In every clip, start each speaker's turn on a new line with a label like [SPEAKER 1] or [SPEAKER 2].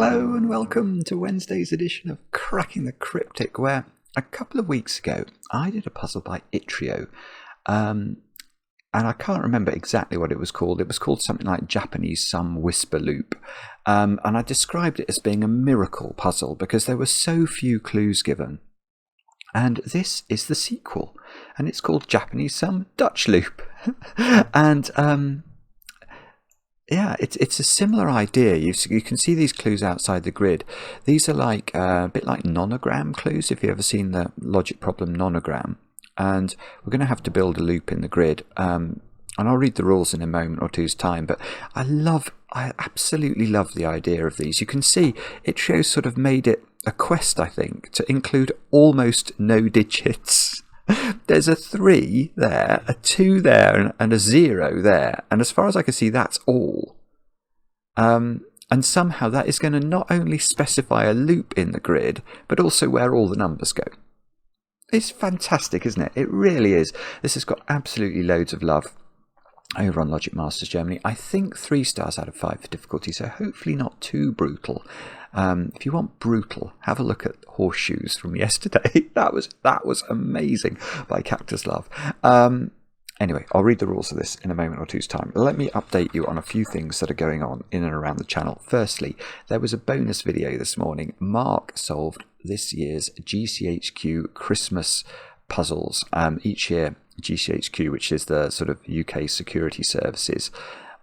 [SPEAKER 1] Hello and welcome to Wednesday's edition of Cracking the Cryptic, where a couple of weeks ago I did a puzzle by yttrio, and I can't remember exactly what it was called. It was called something like Japanese Sum Whisper Loop, and I described it as being a miracle puzzle because there were so few clues given. And this is the sequel, and it's called Japanese Sum Dutch Loop. And yeah, it's a similar idea. You can see these clues outside the grid. These are like a bit like nonogram clues, if you've ever seen the logic problem nonogram. And we're going to have to build a loop in the grid. And I'll read the rules in a moment or two's time. But I absolutely love the idea of these. You can see yttrio's sort of made it a quest, I think, to include almost no digits. There's a 3 there, a 2 there, and a 0 there. And as far as I can see, that's all. And somehow that is going to not only specify a loop in the grid, but also where all the numbers go. It's fantastic, isn't it? It really is. This has got absolutely loads of love over on Logic Masters Germany. I think 3 stars out of 5 for difficulty, so hopefully not too brutal. If you want brutal, have a look at Horseshoes from yesterday. that was amazing by Cactus Love. Anyway, I'll read the rules of this in a moment or two's time. Let me update you on a few things that are going on in and around the channel. Firstly, there was a bonus video this morning. Mark solved this year's GCHQ Christmas puzzles. Each year, GCHQ, which is the sort of UK security services,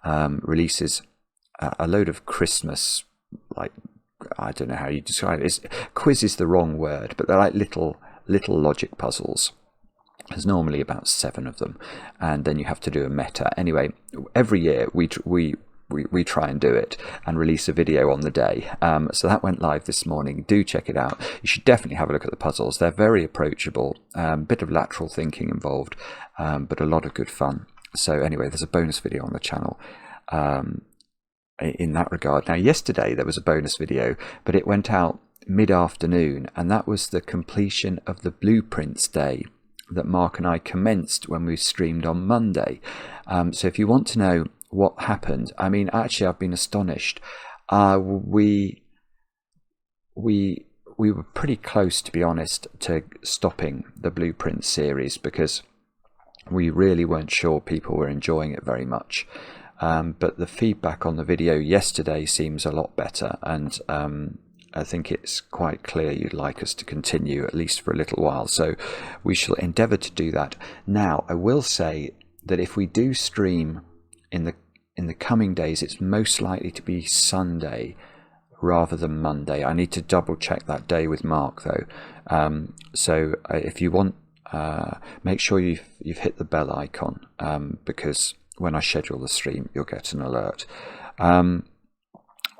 [SPEAKER 1] releases a load of Christmas, like, I don't know how you describe it. Quiz is the wrong word, but they're like little logic puzzles. There's normally about 7 of them, and then you have to do a meta. Anyway, every year we try and do it and release a video on the day. So that went live this morning. Do check it out. You should definitely have a look at the puzzles. They're very approachable. Bit of lateral thinking involved, but a lot of good fun. So anyway, there's a bonus video on the channel in that regard. Now, yesterday there was a bonus video, but it went out mid-afternoon, and that was the completion of the blueprints day that Mark and I commenced when we streamed on Monday. So if you want to know what happened, I mean, actually I've been astonished. We were pretty close, to be honest, to stopping the blueprint series because we really weren't sure people were enjoying it very much. But the feedback on the video yesterday seems a lot better, and I think it's quite clear you'd like us to continue at least for a little while, so we shall endeavour to do that. Now, I will say that if we do stream in the coming days, it's most likely to be Sunday rather than Monday. I need to double check that day with Mark though. So if you want, make sure you've hit the bell icon, because when I schedule the stream, you'll get an alert.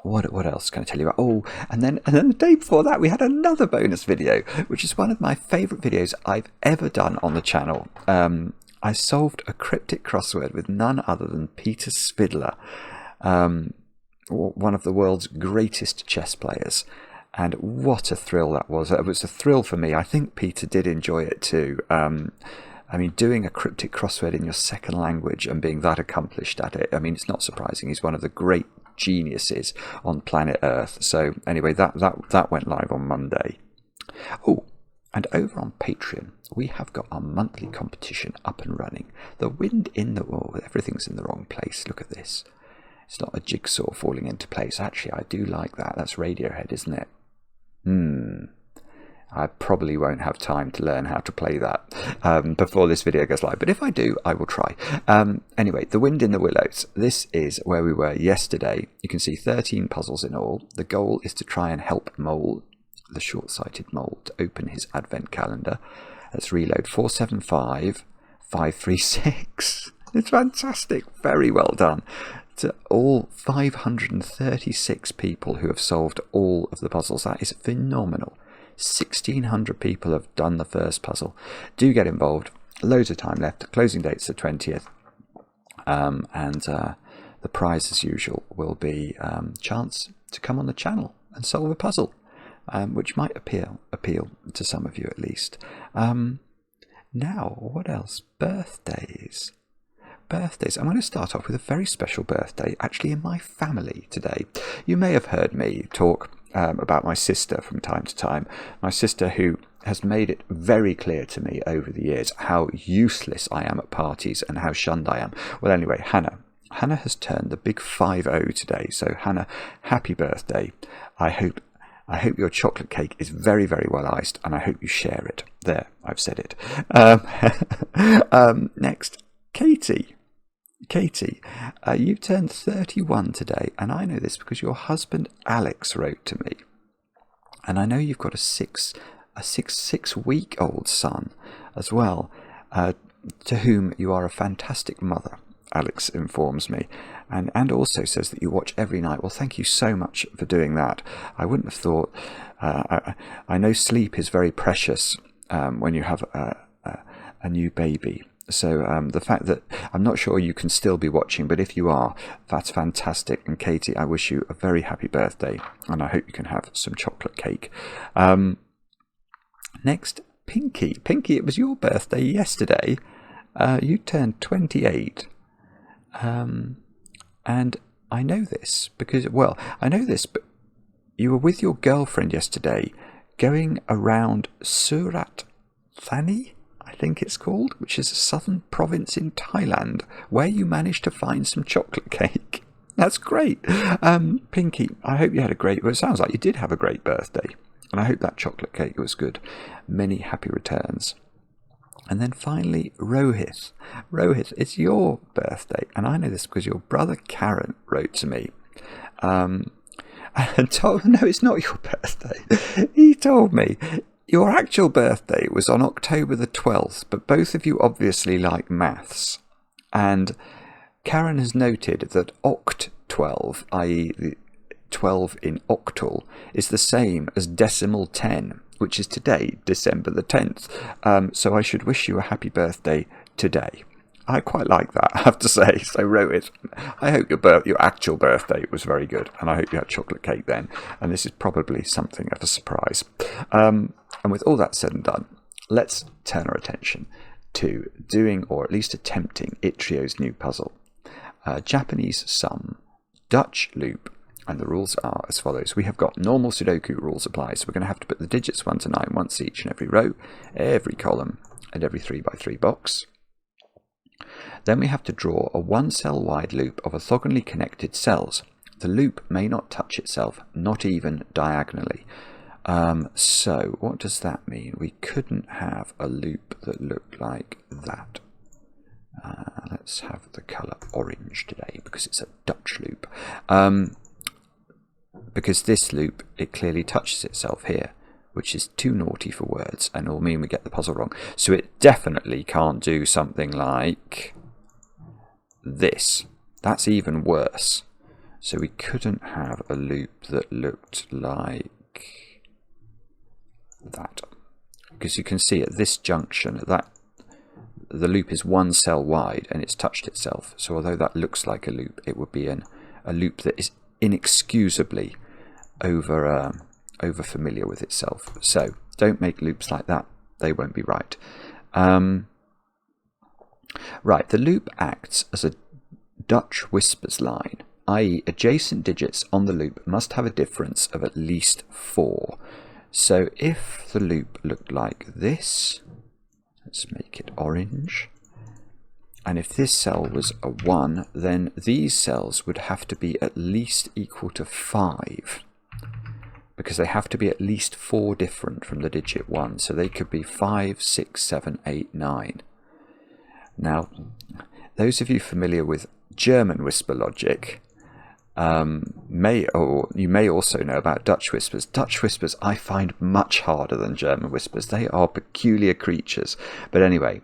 [SPEAKER 1] What else can I tell you about? Oh, and then the day before that, we had another bonus video, which is one of my favourite videos I've ever done on the channel. I solved a cryptic crossword with none other than Peter Svidler, one of the world's greatest chess players. And what a thrill that was. It was a thrill for me. I think Peter did enjoy it too. I mean, doing a cryptic crossword in your second language and being that accomplished at it, I mean, it's not surprising. He's one of the great geniuses on planet Earth. So anyway, that went live on Monday. Oh, and over on Patreon, we have got our monthly competition up and running. The Wind in the Willows. Everything's in the wrong place. Look at this. It's not a jigsaw falling into place. Actually, I do like that. That's Radiohead, isn't it? I probably won't have time to learn how to play that before this video goes live, but if I do, I will try. Anyway, the Wind in the Willows. This is where we were yesterday. You can see 13 puzzles in all. The goal is to try and help Mole, the short-sighted Mole, to open his advent calendar. Let's reload. 475 536. It's fantastic. Very well done to all 536 people who have solved all of the puzzles. That is phenomenal. 1,600 people have done the first puzzle. Do get involved. Loads of time left. Closing date's the 20th. And the prize, as usual, will be chance to come on the channel and solve a puzzle, which might appeal to some of you at least. Now, what else? Birthdays. birthdays. I'm going to start off with a very special birthday, actually in my family today. You may have heard me talk about my sister from time to time. My sister, who has made it very clear to me over the years how useless I am at parties and how shunned I am. Well, anyway, Hannah has turned the big 50 today. So Hannah, happy birthday. I hope your chocolate cake is very, very well iced, and I hope you share it. There, I've said it. Next, Katie. You've turned 31 today, and I know this because your husband Alex wrote to me. And I know you've got a six-week-old son as well, to whom you are a fantastic mother, Alex informs me, and also says that you watch every night. Well, thank you so much for doing that. I wouldn't have thought. I know sleep is very precious when you have a new baby. So the fact that I'm not sure you can still be watching, but if you are, that's fantastic. And Katie, I wish you a very happy birthday, and I hope you can have some chocolate cake. Next, Pinky. Pinky, it was your birthday yesterday. You turned 28. And I know this because, but you were with your girlfriend yesterday going around Surat Thani, I think it's called, which is a southern province in Thailand, where you managed to find some chocolate cake. That's great. Pinky, I hope you had it sounds like you did have a great birthday, and I hope that chocolate cake was good. Many happy returns. And then finally, Rohit. Rohit, it's your birthday, and I know this because your brother Karen wrote to me. And told, no, it's not your birthday. He told me your actual birthday was on October the 12th, but both of you obviously like maths. And Karen has noted that oct12, i.e. the 12 in octal, is the same as decimal 10, which is today, December the 10th. So I should wish you a happy birthday today. I quite like that, I have to say. So Rohit, I hope your actual birthday was very good, and I hope you had chocolate cake then. And this is probably something of a surprise. And with all that said and done, let's turn our attention to doing, or at least attempting, yttrio's new puzzle. Japanese sum, Dutch loop, and the rules are as follows. We have got normal Sudoku rules apply, so we're going to have to put the digits 1 to 9 once each in every row, every column, and every 3x3 box. Then we have to draw a 1-cell wide loop of orthogonally connected cells. The loop may not touch itself, not even diagonally. So what does that mean? We couldn't have a loop that looked like that. Let's have the colour orange today because it's a Dutch loop. Because this loop, it clearly touches itself here, which is too naughty for words and will mean we get the puzzle wrong. So it definitely can't do something like this. That's even worse. So we couldn't have a loop that looked like that. Because you can see at this junction that the loop is 1 cell wide and it's touched itself. So although that looks like a loop, it would be a loop that is inexcusably over familiar with itself. So don't make loops like that. They won't be right. Right, the loop acts as a Dutch whispers line, i.e. adjacent digits on the loop must have a difference of at least 4. So if the loop looked like this, let's make it orange, and if this cell was a 1, then these cells would have to be at least equal to 5, because they have to be at least 4 different from the digit 1. So they could be 5, 6, 7, 8, 9. Now, those of you familiar with German whisper logic you may also know about Dutch whispers. Dutch whispers I find much harder than German whispers. They are peculiar creatures. But anyway,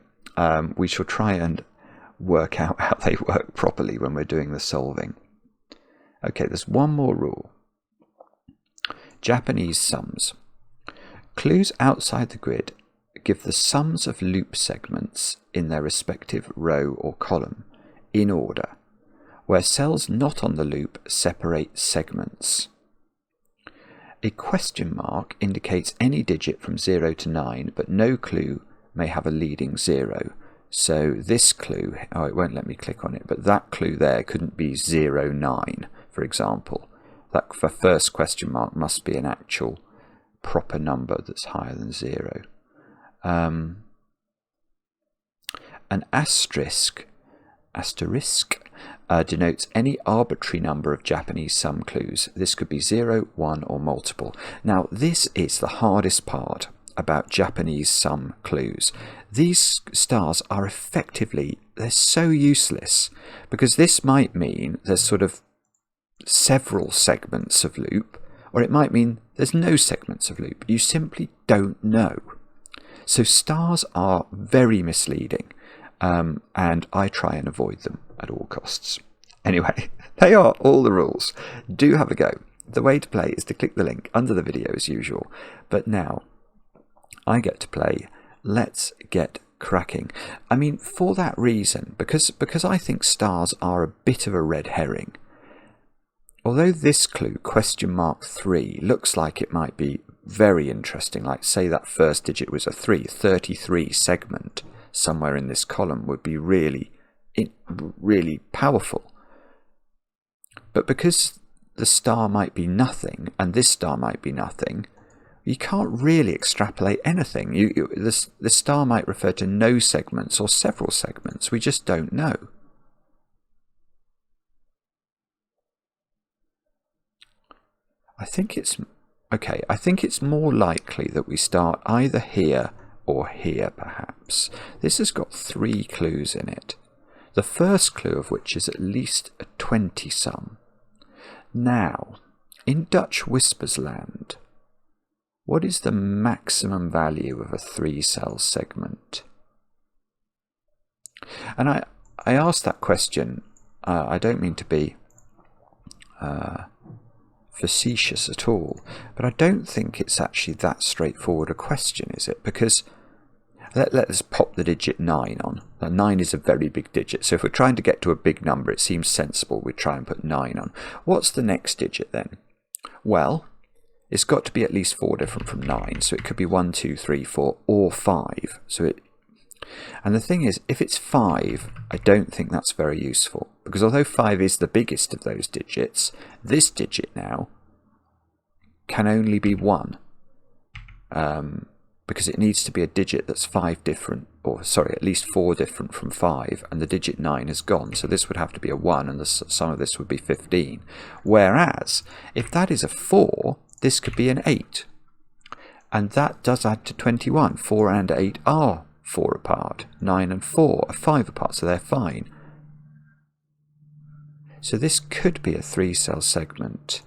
[SPEAKER 1] we shall try and work out how they work properly when we're doing the solving. Okay, there's one more rule. Japanese sums. Clues outside the grid give the sums of loop segments in their respective row or column in order, where cells not on the loop separate segments. A question mark indicates any digit from 0 to 9, but no clue may have a leading 0. So this clue, oh, it won't let me click on it, but that clue there couldn't be 0, 9, for example. That for first question mark must be an actual proper number that's higher than 0. An asterisk denotes any arbitrary number of Japanese sum clues. This could be 0, 1 or multiple. Now this is the hardest part about Japanese sum clues. These stars are effectively, they're so useless, because this might mean there's sort of several segments of loop, or it might mean there's no segments of loop. You simply don't know. So stars are very misleading, and I try and avoid them at all costs. Anyway, they are all the rules. Do have a go. The way to play is to click the link under the video as usual, but now I get to play. Let's get cracking. I mean, for that reason, because I think stars are a bit of a red herring. Although this clue, question mark 3, looks like it might be very interesting, like say that first digit was a 3, 33 segment somewhere in this column would be really powerful. But because the star might be nothing and this star might be nothing, you can't really extrapolate anything. The star might refer to no segments or several segments. We just don't know. I think it's more likely that we start either here or here, perhaps. This has got 3 clues in it. The first clue of which is at least a 20 sum. Now, in Dutch Whispers land, what is the maximum value of a 3-cell segment? And I asked that question, I don't mean to be facetious at all, but I don't think it's actually that straightforward a question, is it? Because let's pop the digit 9 on. Now, 9 is a very big digit, so if we're trying to get to a big number, it seems sensible we try and put 9 on. What's the next digit then? Well, it's got to be at least 4 different from 9, so it could be 1, 2, 3, 4, or 5. And the thing is, if it's 5, I don't think that's very useful, because although 5 is the biggest of those digits, this digit now can only be 1, because it needs to be a digit that's 5 different, or sorry, at least 4 different from 5, and the digit 9 is gone, so this would have to be a 1, and the sum of this would be 15. Whereas, if that is a 4, this could be an 8, and that does add to 21. 4 and 8 are 4 apart, 9 and 4 are 5 apart, so they're fine. So this could be a 3-cell segment.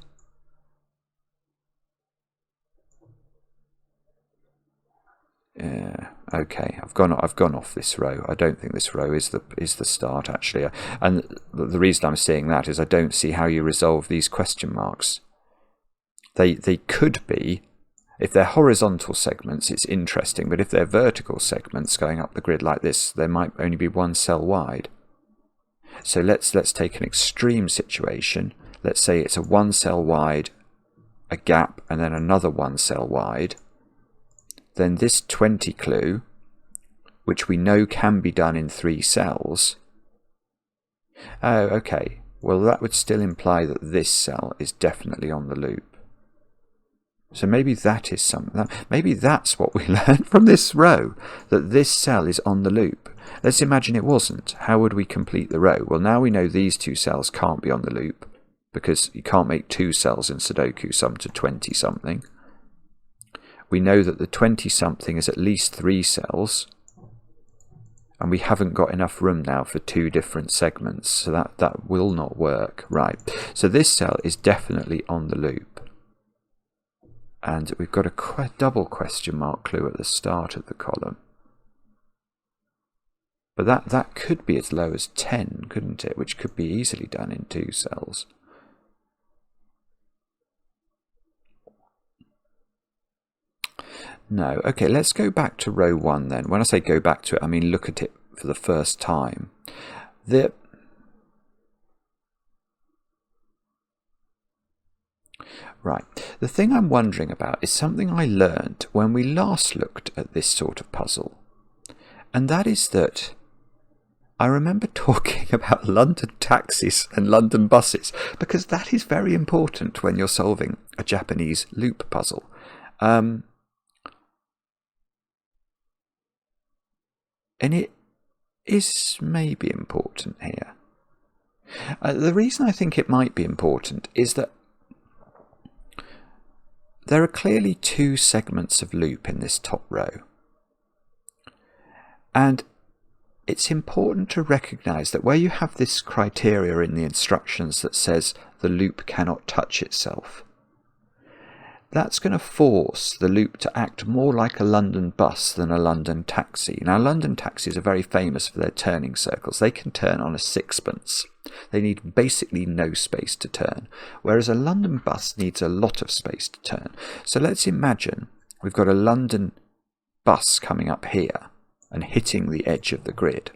[SPEAKER 1] Okay, I've gone off this row. I don't think this row is the start actually, and the reason I'm seeing that is I don't see how you resolve these question marks. They could be, if they're horizontal segments, it's interesting, but if they're vertical segments going up the grid like this, they might only be 1 cell wide. So let's take an extreme situation. Let's say it's a 1 cell wide, a gap, and then another 1 cell wide. Then this 20 clue, which we know can be done in 3 cells. Oh, okay. Well, that would still imply that this cell is definitely on the loop. So maybe that is something. Maybe that's what we learned from this row, that this cell is on the loop. Let's imagine it wasn't. How would we complete the row? Well, now we know these 2 cells can't be on the loop, because you can't make 2 cells in Sudoku sum to 20-something. We know that the 20-something is at least 3 cells, and we haven't got enough room now for 2 different segments, so that will not work. Right, so this cell is definitely on the loop. And we've got a double question mark clue at the start of the column. But that could be as low as 10, couldn't it? Which could be easily done in 2 cells. No. Okay, let's go back to row 1 then. When I say go back to it, I mean look at it for the first time. Right. The thing I'm wondering about is something I learned when we last looked at this sort of puzzle. And that is that I remember talking about London taxis and London buses, because that is very important when you're solving a Japanese loop puzzle. And it is maybe important here. The reason I think it might be important is that there are clearly two segments of loop in this top row. And it's important to recognise that where you have this criteria in the instructions that says the loop cannot touch itself, that's going to force the loop to act more like a London bus than a London taxi. Now, London taxis are very famous for their turning circles. They can turn on a sixpence. They need basically no space to turn, whereas a London bus needs a lot of space to turn. So let's imagine we've got a London bus coming up here and hitting the edge of the grid.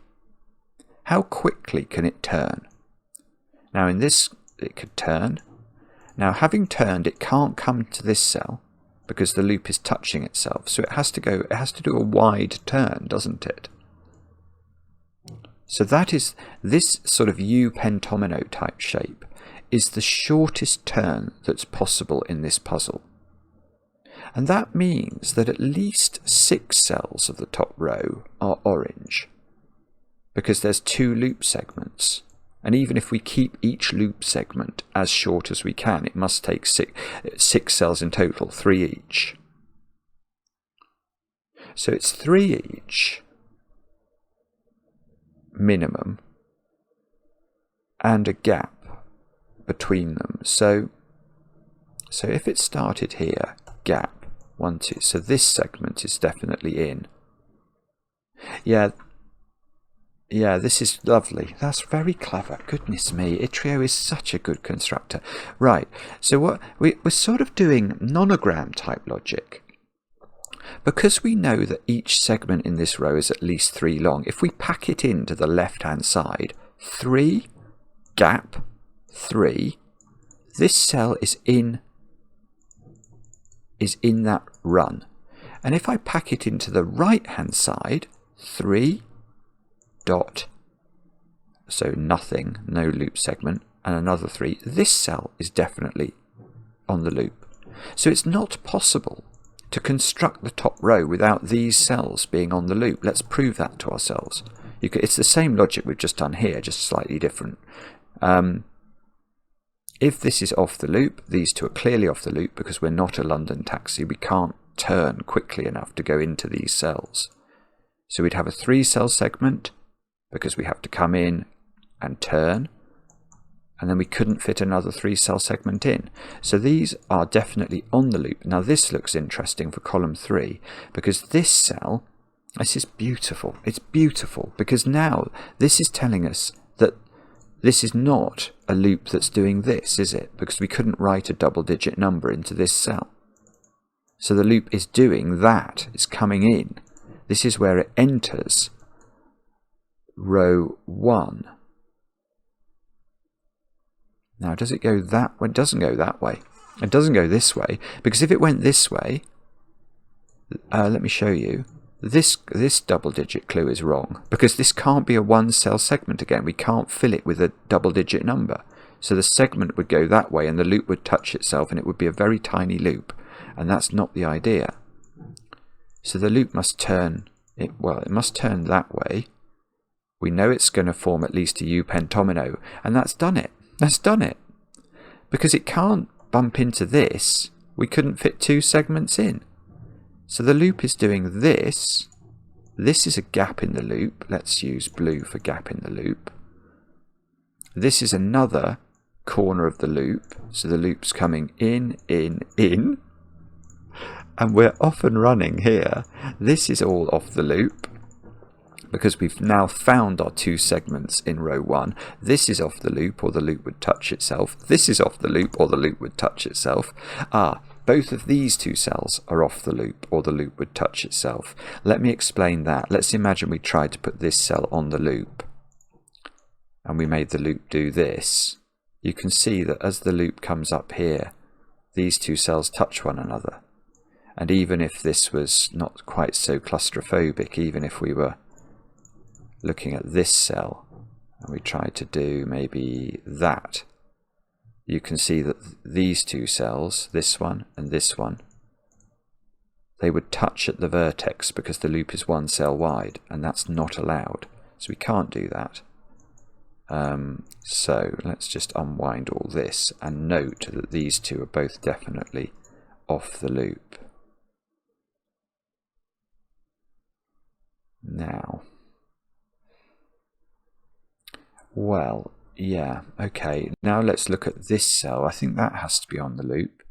[SPEAKER 1] How quickly can it turn? Now in this, it could turn. Now having turned, it can't come to this cell because the loop is touching itself. So it has to do a wide turn, doesn't it? So that is, this sort of U pentomino type shape is the shortest turn that's possible in this puzzle. And that means that at least 6 cells of the top row are orange, because there's 2 loop segments. And even if we keep each loop segment as short as we can, it must take 6 cells in total, 3 each. So it's 3 each minimum and a gap between them. So if it started here, gap 1, 2, so this segment is definitely in. Yeah, this is lovely. That's very clever. Goodness me, yttrio is such a good constructor. Right, so what we're sort of doing nonogram type logic. Because we know that each segment in this row is at least 3 long, if we pack it into the left-hand side, 3, gap, 3, this cell is in that run. And if I pack it into the right-hand side, 3, dot, so nothing, no loop segment, and another 3, this cell is definitely on the loop. So it's not possible to construct the top row without these cells being on the loop. Let's prove that to ourselves. It's the same logic we've just done here, just slightly different. If this is off the loop, these two are clearly off the loop because we're not a London taxi. We can't turn quickly enough to go into these cells. So we'd have a 3-cell segment because we have to come in and turn, and then we couldn't fit another 3-cell segment in. So these are definitely on the loop. Now this looks interesting for column 3 because this cell, this is beautiful. It's beautiful because now this is telling us that this is not a loop that's doing this, is it? Because we couldn't write a double-digit number into this cell. So the loop is doing that. It's coming in. This is where it enters row 1. Now, does it go that way? It doesn't go that way. It doesn't go this way, because if it went this way, let me show you. This double-digit clue is wrong, because this can't be a 1-cell segment again. We can't fill it with a double-digit number. So the segment would go that way, and the loop would touch itself, and it would be a very tiny loop, and that's not the idea. So the loop must turn, it must turn that way. We know it's going to form at least a U pentomino, and that's done it. That's done it. Because it can't bump into this. We couldn't fit 2 segments in. So the loop is doing this. This is a gap in the loop. Let's use blue for gap in the loop. This is another corner of the loop. So the loop's coming in, in. And we're off and running here. This is all off the loop, because we've now found our 2 segments in row 1. This is off the loop, or the loop would touch itself. This is off the loop, or the loop would touch itself. Both of these 2 cells are off the loop, or the loop would touch itself. Let me explain that. Let's imagine we tried to put this cell on the loop, and we made the loop do this. You can see that as the loop comes up here, these 2 cells touch one another. And even if this was not quite so claustrophobic, even if we were looking at this cell, and we try to do maybe that, you can see that these two cells, this one and this one, they would touch at the vertex because the loop is one cell wide, and that's not allowed. So we can't do that. So let's just unwind all this and note that these two are both definitely off the loop. Now, well, yeah, okay, now let's look at this cell. I think that has to be on the loop,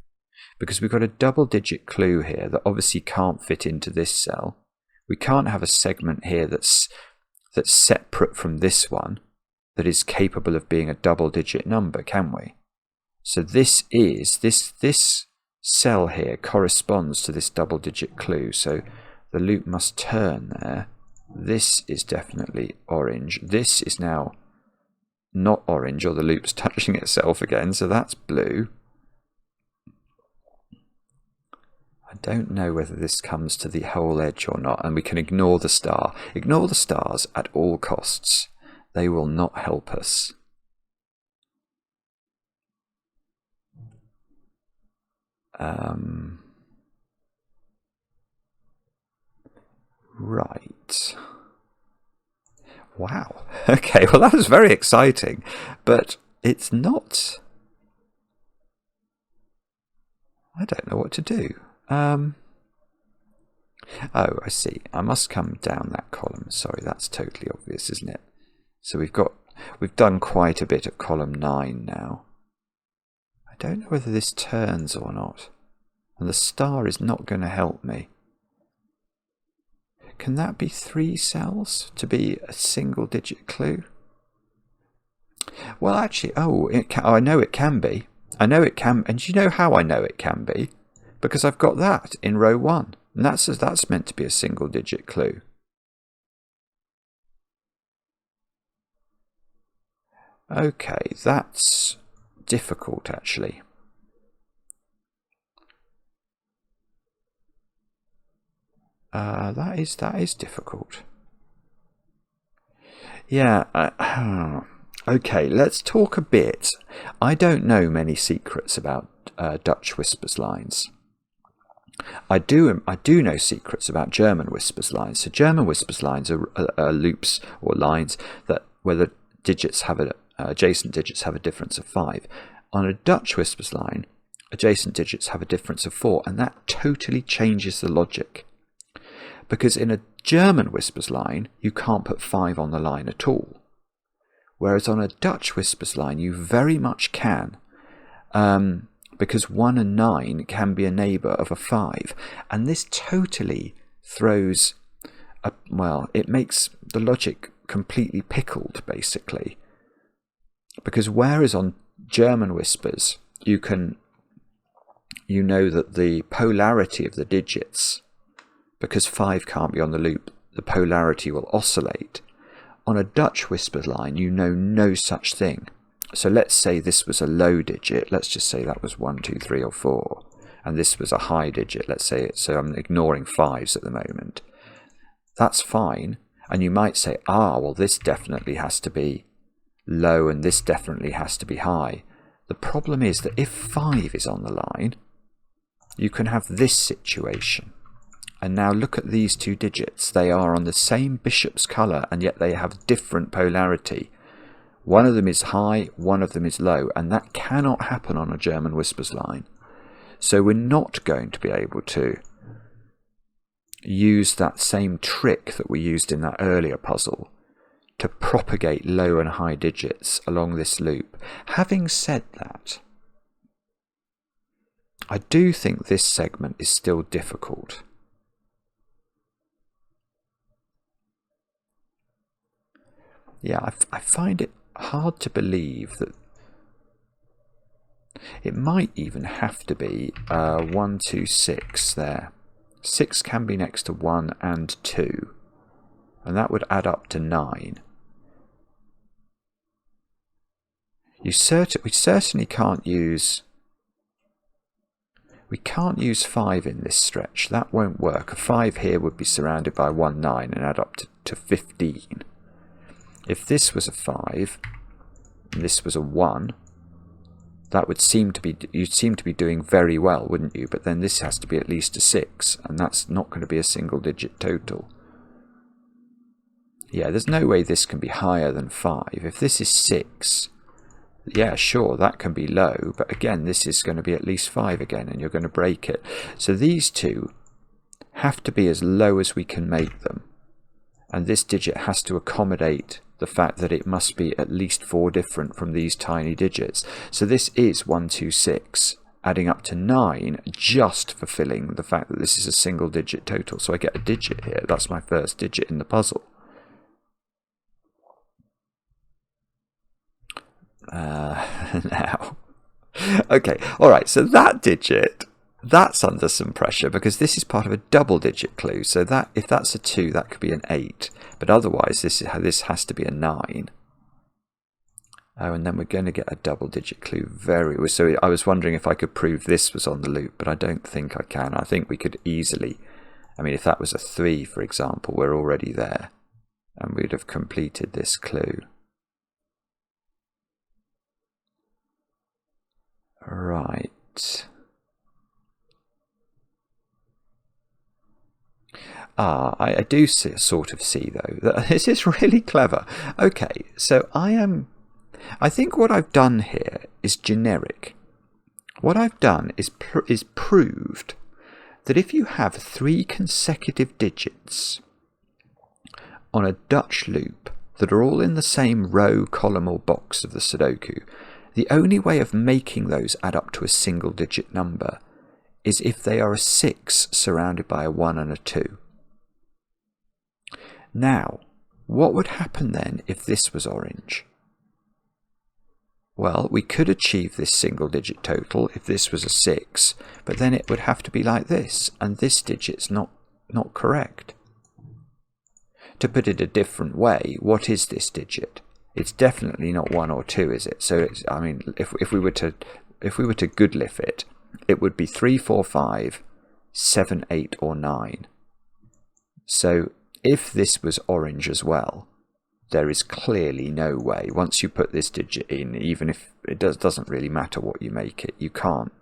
[SPEAKER 1] because we've got a double-digit clue here that obviously can't fit into this cell. We can't have a segment here that's separate from this one, that is capable of being a double-digit number, can we? So this cell here corresponds to this double-digit clue, so the loop must turn there. This is definitely orange. This is now not orange, or the loop's touching itself again, so that's blue. I don't know whether this comes to the whole edge or not, and we can ignore the star. Ignore the stars at all costs. They will not help us. Right. Wow. Okay, well that was very exciting, but it's not. I don't know what to do. Oh, I see. I must come down that column. Sorry, that's totally obvious, isn't it? So we've done quite a bit of column 9 now. I don't know whether this turns or not. And the star is not going to help me. Can that be 3 cells to be a single digit clue? Well, actually, I know it can be. I know it can, and do you know how I know it can be? Because I've got that in row 1, and that's meant to be a single digit clue. Okay, that's difficult actually. That is difficult. Yeah. Okay, let's talk a bit. I don't know many secrets about Dutch whispers lines. I do know secrets about German whispers lines. So German whispers lines are loops or lines where the digits have adjacent digits have a difference of 5. On a Dutch whispers line, adjacent digits have a difference of 4, and that totally changes the logic. Because in a German whispers line, you can't put 5 on the line at all. Whereas on a Dutch whispers line, you very much can. Because 1 and 9 can be a neighbour of a 5. And this totally throws, it makes the logic completely pickled, basically. Because whereas on German whispers, you know that the polarity of the digits, because 5 can't be on the loop, the polarity will oscillate. On a Dutch whispered line, you know no such thing. So let's say this was a low digit. Let's just say that was 1, 2, 3, or 4. And this was a high digit. Let's say it. So I'm ignoring 5s at the moment. That's fine. And you might say, well, this definitely has to be low and this definitely has to be high. The problem is that if 5 is on the line, you can have this situation. And now look at these 2 digits. They are on the same bishop's colour, and yet they have different polarity. One of them is high, one of them is low, and that cannot happen on a German whispers line. So we're not going to be able to use that same trick that we used in that earlier puzzle to propagate low and high digits along this loop. Having said that, I do think this segment is still difficult. Yeah, I find it hard to believe that it might even have to be 1, 2, 6 there. 6 can be next to 1 and 2, and that would add up to 9. We certainly can't use... We can't use 5 in this stretch. That won't work. A 5 here would be surrounded by 1, 9 and add up to 15. if this was a 5 and this was a 1, that would seem to be, you'd seem to be doing very well, wouldn't you? But then this has to be at least a 6, and that's not going to be a single digit total. Yeah, there's no way this can be higher than 5. If this is 6, yeah, sure, that can be low, but again, this is going to be at least 5 again, and you're going to break it. So these two have to be as low as we can make them, and this digit has to accommodate the fact that it must be at least 4 different from these tiny digits. So this is 1, 2, 6, adding up to 9, just fulfilling the fact that this is a single digit total. So I get a digit here. That's my first digit in the puzzle. Now, okay, all right, so that digit, that's under some pressure because this is part of a double digit clue. So that if that's a 2, that could be an 8, but otherwise this has to be a 9. Oh, and then we're going to get a double digit clue so I was wondering if I could prove this was on the loop, but I don't think I can. I think we could easily, I mean, if that was a 3, for example, we're already there and we'd have completed this clue. Right. I do sort of see, though, that this is really clever. Okay, so I think what I've done here is generic. What I've done is proved that if you have 3 consecutive digits on a Dutch loop that are all in the same row, column, or box of the Sudoku, the only way of making those add up to a single digit number is if they are a 6 surrounded by a 1 and a 2. Now, what would happen then if this was orange? Well, we could achieve this single digit total if this was a 6, but then it would have to be like this, and this digit's not correct. To put it a different way, what is this digit? It's definitely not 1 or 2, is it? So it's, I mean, if we were to goodliff it, it would be 3, 4, 5, 7, 8, or 9. So if this was orange as well, there is clearly no way. Once you put this digit in, even if it doesn't really matter what you make it, you can't.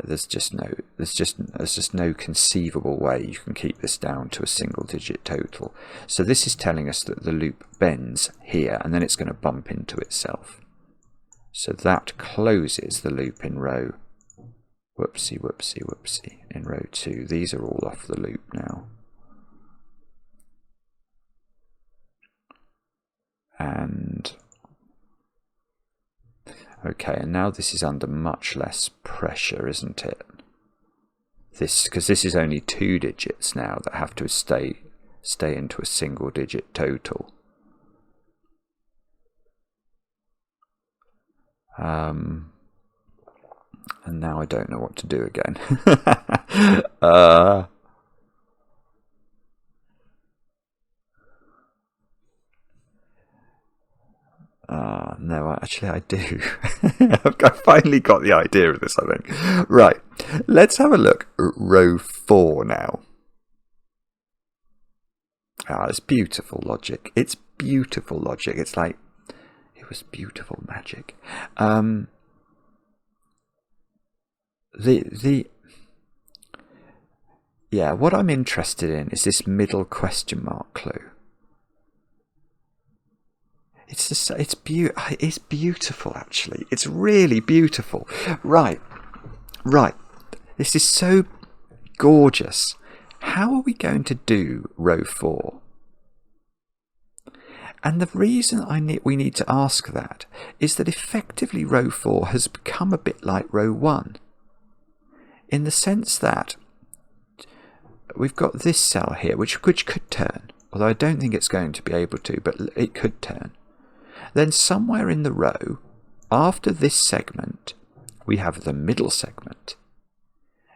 [SPEAKER 1] There's just no conceivable way you can keep this down to a single digit total. So this is telling us that the loop bends here and then it's going to bump into itself. So that closes the loop in row, whoopsie, whoopsie, whoopsie, in row 2. These are all off the loop now. And okay, and now this is under much less pressure, isn't it? Because this is only 2 digits now that have to stay into a single digit total. And now I don't know what to do again. No, actually I do. I finally got the idea of this, I think. Right, let's have a look at row 4 now. It's beautiful logic. It's beautiful logic. It's like, it was beautiful magic. Yeah, what I'm interested in is this middle question mark clue. It's beautiful, actually. It's really beautiful. Right. This is so gorgeous. How are we going to do row 4? And the reason we need to ask that is that effectively row 4 has become a bit like row 1, in the sense that we've got this cell here, which could turn, although I don't think it's going to be able to, but it could turn. Then somewhere in the row, after this segment, we have the middle segment.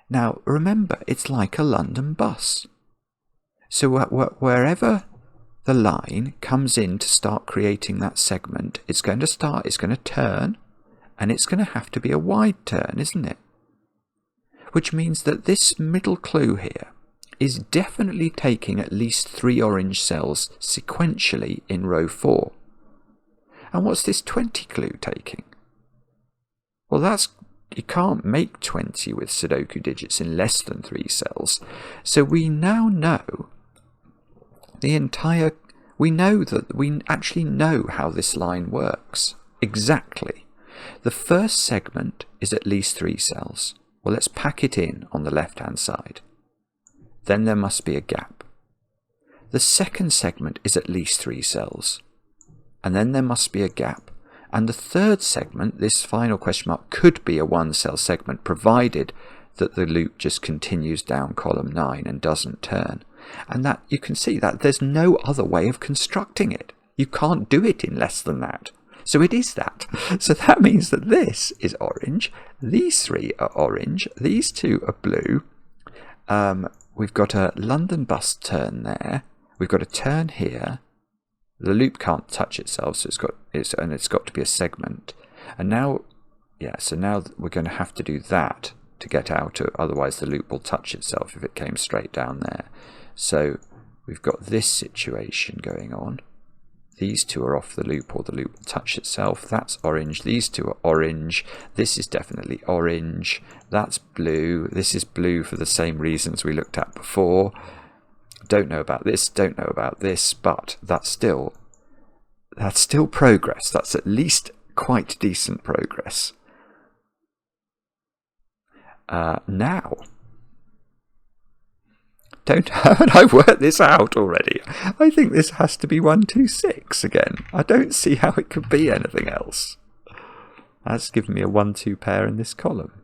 [SPEAKER 1] Now, remember, it's like a London bus. So wherever the line comes in to start creating that segment, it's going to turn, and it's going to have to be a wide turn, isn't it? Which means that this middle clue here is definitely taking at least 3 orange cells sequentially in row 4. And what's this 20 clue taking? Well, you can't make 20 with Sudoku digits in less than 3 cells. So we now know we actually know how this line works. Exactly. The first segment is at least 3 cells. Well, let's pack it in on the left-hand side. Then there must be a gap. The second segment is at least 3 cells. And then there must be a gap. And the third segment, this final question mark, could be a 1-cell segment, provided that the loop just continues down column 9 and doesn't turn. And that you can see that there's no other way of constructing it. You can't do it in less than that. So it is that. So that means that this is orange, these 3 are orange, these 2 are blue. We've got a London bus turn there. We've got a turn here. The loop can't touch itself, so it's got to be a segment. And now, so now we're going to have to do that to get out, otherwise the loop will touch itself if it came straight down there. So we've got this situation going on. These 2 are off the loop, or the loop will touch itself. That's orange. These 2 are orange. This is definitely orange. That's blue. This is blue for the same reasons we looked at before. Don't know about this, don't know about this, but that's still progress. That's at least quite decent progress. Now, haven't I worked this out already? I think this has to be 1, 2, 6 again. I don't see how it could be anything else. That's given me a 1, 2 pair in this column.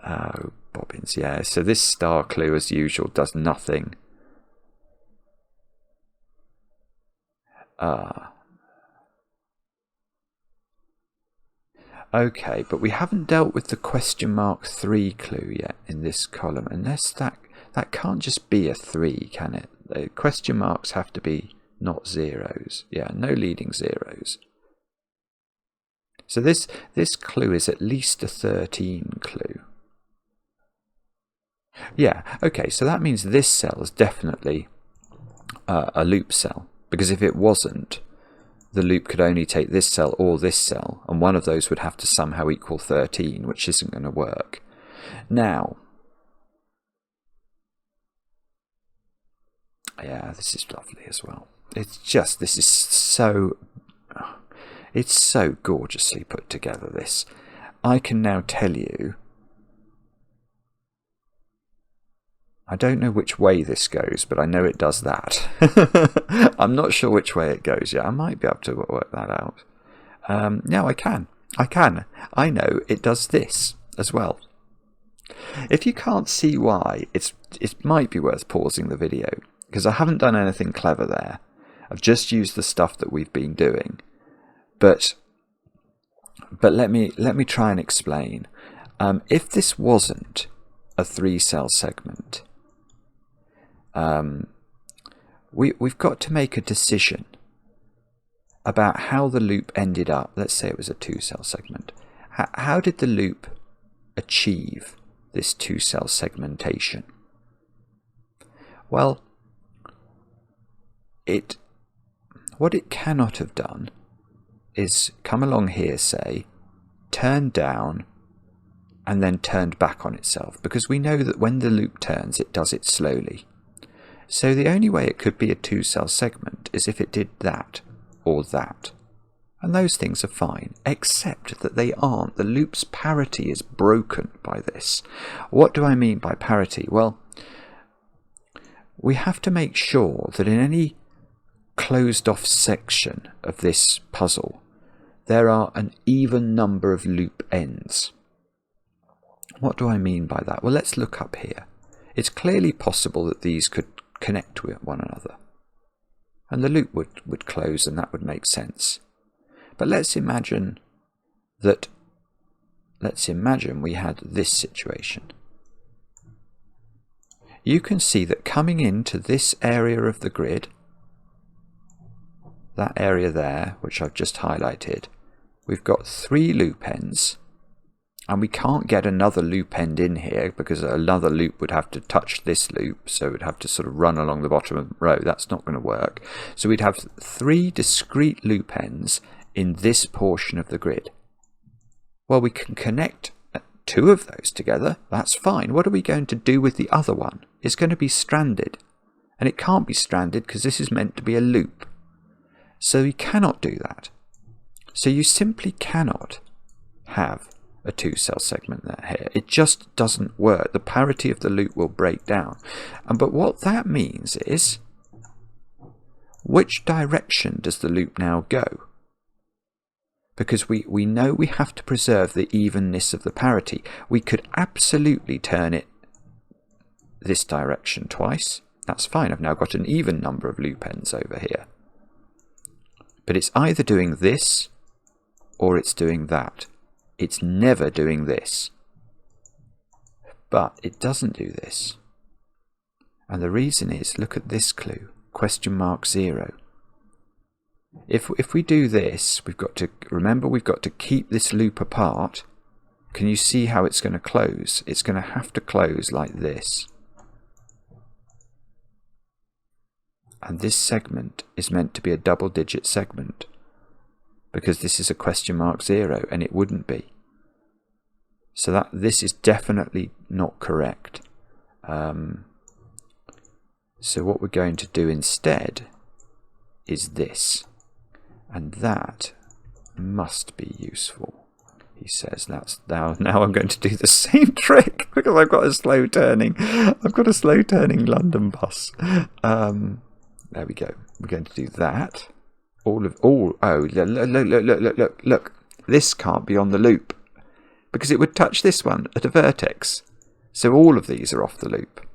[SPEAKER 1] Oh, bobbins, yeah. So this star clue, as usual, does nothing. Okay, but we haven't dealt with the question mark 3 clue yet in this column, unless that can't just be a 3, can it? The question marks have to be not zeros. Yeah, no leading zeros. So this clue is at least a 13 clue. Yeah, okay, so that means this cell is definitely a loop cell, because if it wasn't, the loop could only take this cell or this cell, and one of those would have to somehow equal 13, which isn't going to work. Now, yeah, this is lovely as well. It's just, it's so gorgeously put together, this. I can now tell you, I don't know which way this goes, but I know it does that. I'm not sure which way it goes yet. I might be able to work that out. No, I can. I know it does this as well. If you can't see why, it might be worth pausing the video, because I haven't done anything clever there. I've just used the stuff that we've been doing. But let me try and explain. If this wasn't a 3-cell segment, we've got to make a decision about how the loop ended up. Let's say it was a 2-cell segment. How did the loop achieve this 2-cell segmentation? Well, what it cannot have done is come along here, say, turned down, and then turned back on itself, because we know that when the loop turns, it does it slowly. So the only way it could be a 2-cell segment is if it did that or that. And those things are fine, except that they aren't. The loop's parity is broken by this. What do I mean by parity? Well, we have to make sure that in any closed off section of this puzzle, there are an even number of loop ends. What do I mean by that? Well, let's look up here. It's clearly possible that these could connect with one another, and the loop would close, and that would make sense. But let's imagine we had this situation. You can see that coming into this area of the grid, that area there, which I've just highlighted, we've got 3 loop ends, And we can't get another loop end in here because another loop would have to touch this loop, so it would have to sort of run along the bottom of the row. That's not going to work. So we'd have 3 discrete loop ends in this portion of the grid. Well, we can connect 2 of those together. That's fine. What are we going to do with the other one? It's going to be stranded. And it can't be stranded because this is meant to be a loop. So you cannot do that. So you simply cannot have a 2-cell segment there here. It just doesn't work. The parity of the loop will break down. But what that means is, which direction does the loop now go? Because we know we have to preserve the evenness of the parity. We could absolutely turn it this direction twice. That's fine. I've now got an even number of loop ends over here. But it's either doing this or it's doing that. It's never doing this. But it doesn't do this. And the reason is, look at this clue, (0). If we do this, we've got to remember we've got to keep this loop apart. Can you see how it's going to close? It's going to have to close like this. And this segment is meant to be a double-digit segment, because this is a (0), and it wouldn't be. So this is definitely not correct. So what we're going to do instead is this, and that must be useful, he says. That's now I'm going to do the same trick because I've got a slow turning London bus. There we go. We're going to do that. Look. This can't be on the loop because it would touch this one at a vertex. So all of these are off the loop.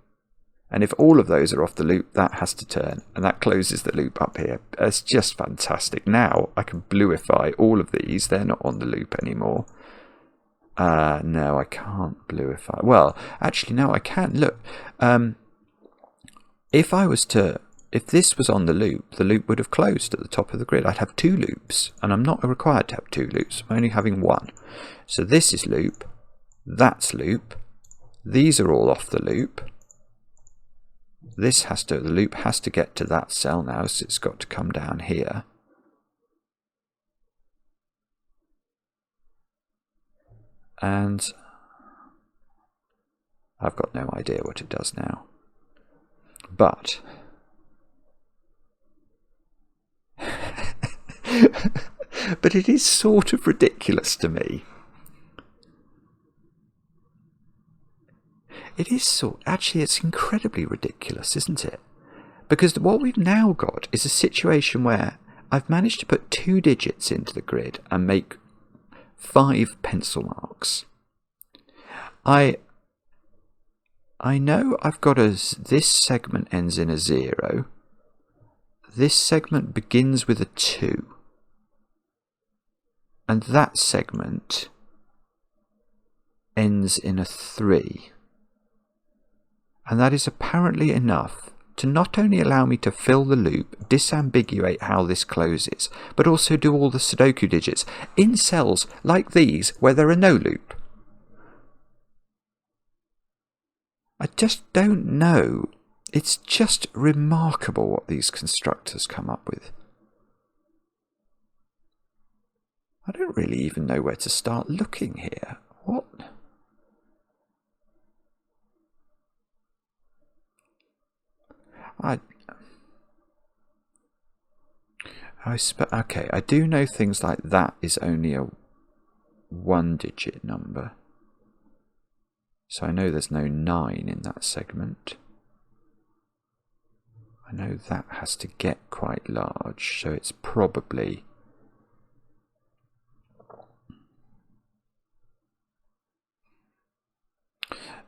[SPEAKER 1] And if all of those are off the loop, that has to turn. And that closes the loop up here. It's just fantastic. Now I can bluify all of these. They're not on the loop anymore. No, I can't bluify. Well, actually, no, I can. Look, if this was on the loop would have closed at the top of the grid. I'd have 2 loops, and I'm not required to have 2 loops. I'm only having 1. So this is loop, that's loop, these are all off the loop. The loop has to get to that cell now, so it's got to come down here. And I've got no idea what it does now. But but it is sort of ridiculous to me. Actually, it's incredibly ridiculous, isn't it? Because what we've now got is a situation where I've managed to put 2 digits into the grid and make 5 pencil marks. I know I've got this segment ends in a 0. This segment begins with a 2. And that segment ends in a 3. And that is apparently enough to not only allow me to fill the loop, disambiguate how this closes, but also do all the Sudoku digits in cells like these where there are no loop. I just don't know. It's just remarkable what these constructors come up with. I don't really even know where to start looking here. What? Okay, I do know things like that is only a 1-digit number. So I know there's no 9 in that segment. I know that has to get quite large, so it's probably...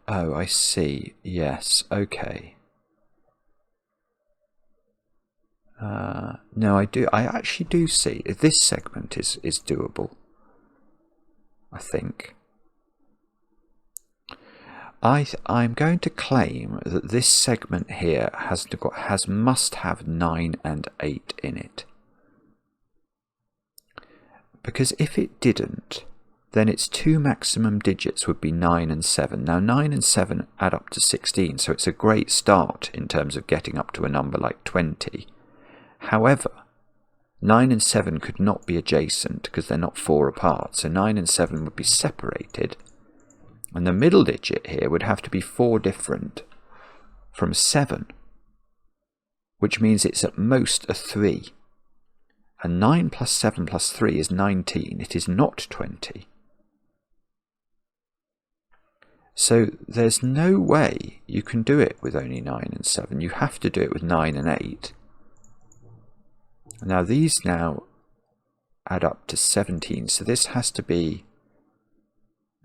[SPEAKER 1] Oh, I see. Yes, okay. No, I actually do see. This segment is doable, I think. I'm going to claim that this segment here must have 9 and 8 in it. Because if it didn't, then its two maximum digits would be 9 and 7. Now 9 and 7 add up to 16, so it's a great start in terms of getting up to a number like 20. However, 9 and 7 could not be adjacent because they're not 4 apart, so 9 and 7 would be separated, and the middle digit here would have to be 4 different from 7, which means it's at most a 3. And 9 plus 7 plus 3 is 19. It is not 20. So there's no way you can do it with only 9 and 7. You have to do it with 9 and 8. Now these now add up to 17. So this has to be...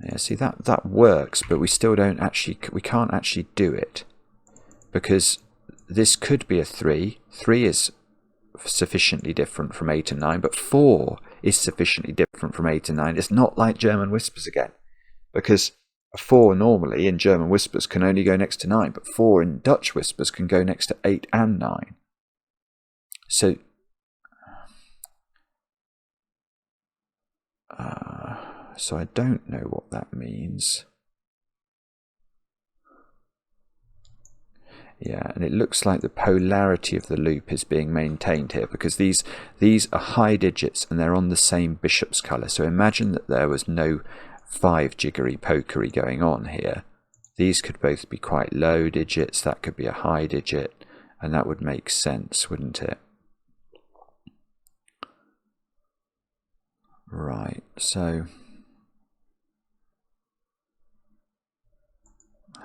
[SPEAKER 1] Yeah, see, that works, but we still don't actually... We can't actually do it. Because this could be a 3. 3 is sufficiently different from 8 and 9, but 4 is sufficiently different from 8 and 9. It's not like German whispers again, because a 4 normally in German whispers can only go next to 9, but 4 in Dutch whispers can go next to 8 and 9. So I don't know what that means. Yeah, and it looks like the polarity of the loop is being maintained here, because these are high digits and they're on the same bishop's colour. So imagine that there was no 5 jiggery pokery going on here. These could both be quite low digits, that could be a high digit, and that would make sense, wouldn't it? Right, so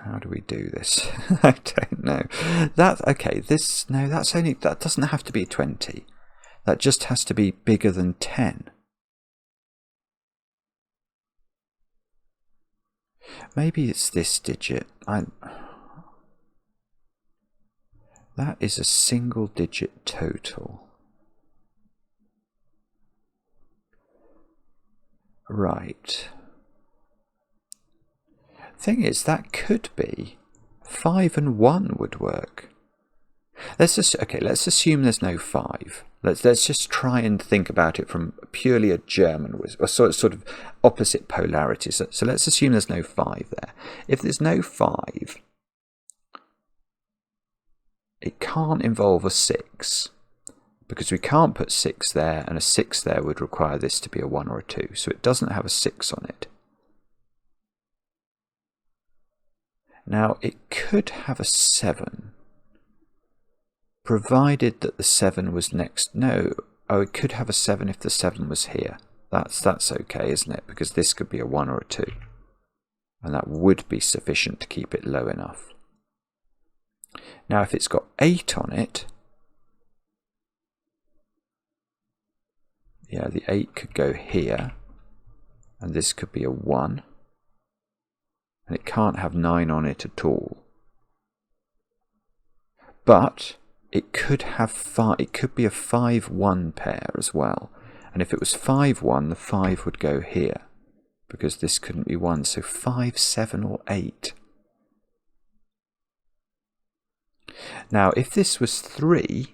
[SPEAKER 1] how do we do this? I don't know. That doesn't have to be 20. That just has to be bigger than 10. Maybe it's this digit. That is a single digit total. Right. Thing is, that could be 5 and 1 would work. Let's assume there's no 5. Let's just try and think about it from purely a German whisper, sort of opposite polarities. So let's assume there's no 5 there. If there's no 5, it can't involve a 6, because we can't put 6 there, and a 6 there would require this to be a 1 or a 2. So it doesn't have a 6 on it. Now, it could have a 7, provided that the 7 was next. No, it could have a 7 if the 7 was here. That's okay, isn't it? Because this could be a 1 or a 2. And that would be sufficient to keep it low enough. Now, if it's got 8 on it, yeah, the 8 could go here, and this could be a 1. And it can't have 9 on it at all. But it could have 5. It could be a 5-1 pair as well. And if it was 5-1, the 5 would go here, because this couldn't be 1. So 5, 7, or 8. Now, if this was 3,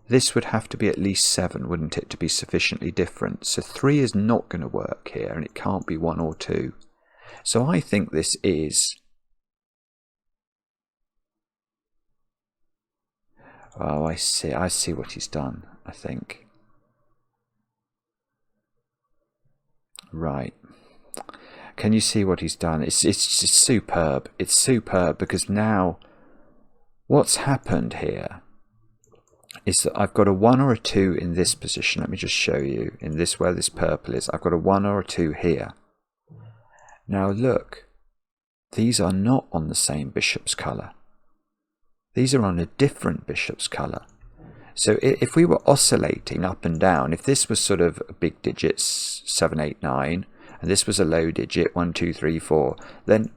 [SPEAKER 1] this would have to be at least 7, wouldn't it, to be sufficiently different? So 3 is not going to work here, and it can't be 1 or 2. So I think this is... Oh, I see what he's done, I think. Right. Can you see what he's done? It's just superb. It's superb, because now what's happened here is that I've got a 1 or a 2 in this position. Let me just show you. In this, where this purple is, I've got a 1 or a 2 here. Now look, these are not on the same bishop's colour. These are on a different bishop's colour. So if we were oscillating up and down, if this was sort of big digits, 7, 8, 9, and this was a low digit, 1, 2, 3, 4, then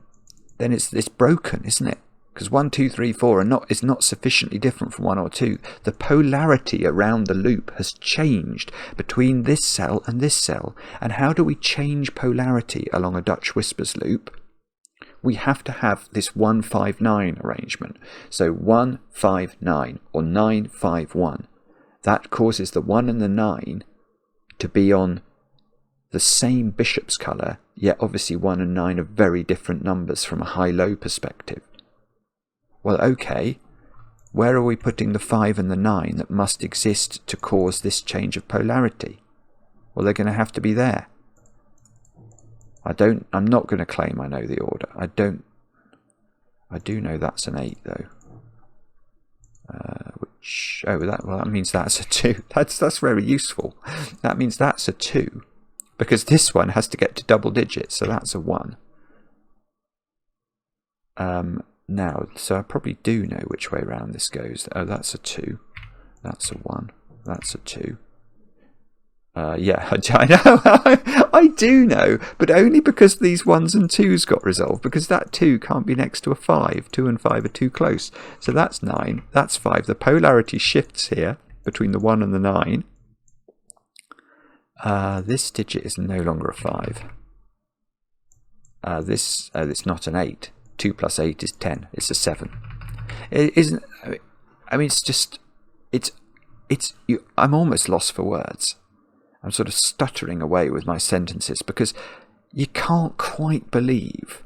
[SPEAKER 1] it's broken, isn't it? Because 1, 2, 3, 4 is not sufficiently different from 1 or 2. The polarity around the loop has changed between this cell and this cell. And how do we change polarity along a Dutch whispers loop? We have to have this 1, 5, 9 arrangement. So 1, 5, 9, or 9, 5, 1. That causes the 1 and the 9 to be on the same bishop's colour, yet obviously 1 and 9 are very different numbers from a high-low perspective. Well, okay, where are we putting the 5 and the 9 that must exist to cause this change of polarity? Well, they're going to have to be there. I'm not going to claim I know the order. I do know that's an 8 though. That means that's a 2. That's very useful. That means that's a 2. Because this one has to get to double digits, so that's a 1. Now, so I probably do know which way round this goes. Oh, that's a 2. That's a 1. That's a 2. Yeah, I know. I do know, but only because these 1s and 2s got resolved, because that 2 can't be next to a 5. 2 and 5 are too close. So that's 9, that's 5. The polarity shifts here between the 1 and the 9. This digit is no longer a 5. It's not an 8. 2 plus 8 is 10. It's a 7. It isn't. I mean, it's just. I'm almost lost for words. I'm sort of stuttering away with my sentences because you can't quite believe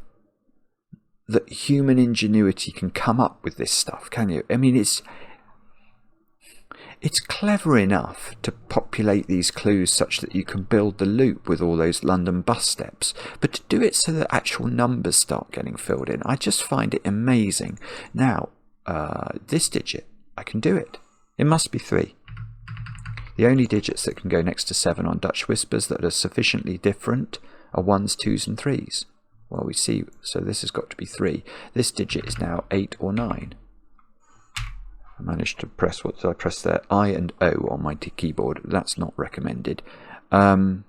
[SPEAKER 1] that human ingenuity can come up with this stuff, can you? I mean, it's clever enough to populate these clues such that you can build the loop with all those London bus steps, but to do it so that actual numbers start getting filled in, I just find it amazing. Now, this digit, I can do it. It must be 3. The only digits that can go next to 7 on Dutch Whispers that are sufficiently different are 1s, 2s and 3s. Well, we see, so this has got to be 3. This digit is now 8 or 9. I managed to press, what did I press there? I and O on my keyboard. That's not recommended. And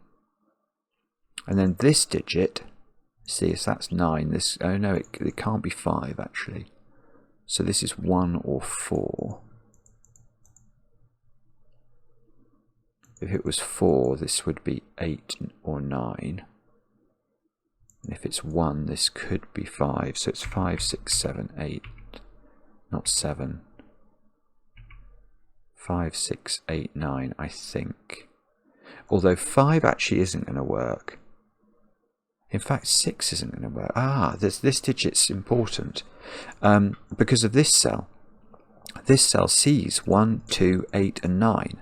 [SPEAKER 1] then this digit, see if that's 9. This, oh no, it can't be 5 actually. So this is 1 or 4. If it was 4, this would be 8 or 9. And if it's 1, this could be 5. So it's 5, 6, 7, 8. Not 7. 5, 6, 8, 9, I think. Although 5 actually isn't going to work. In fact, 6 isn't going to work. This digit's important. Because of this cell. This cell sees 1, 2, 8 and 9.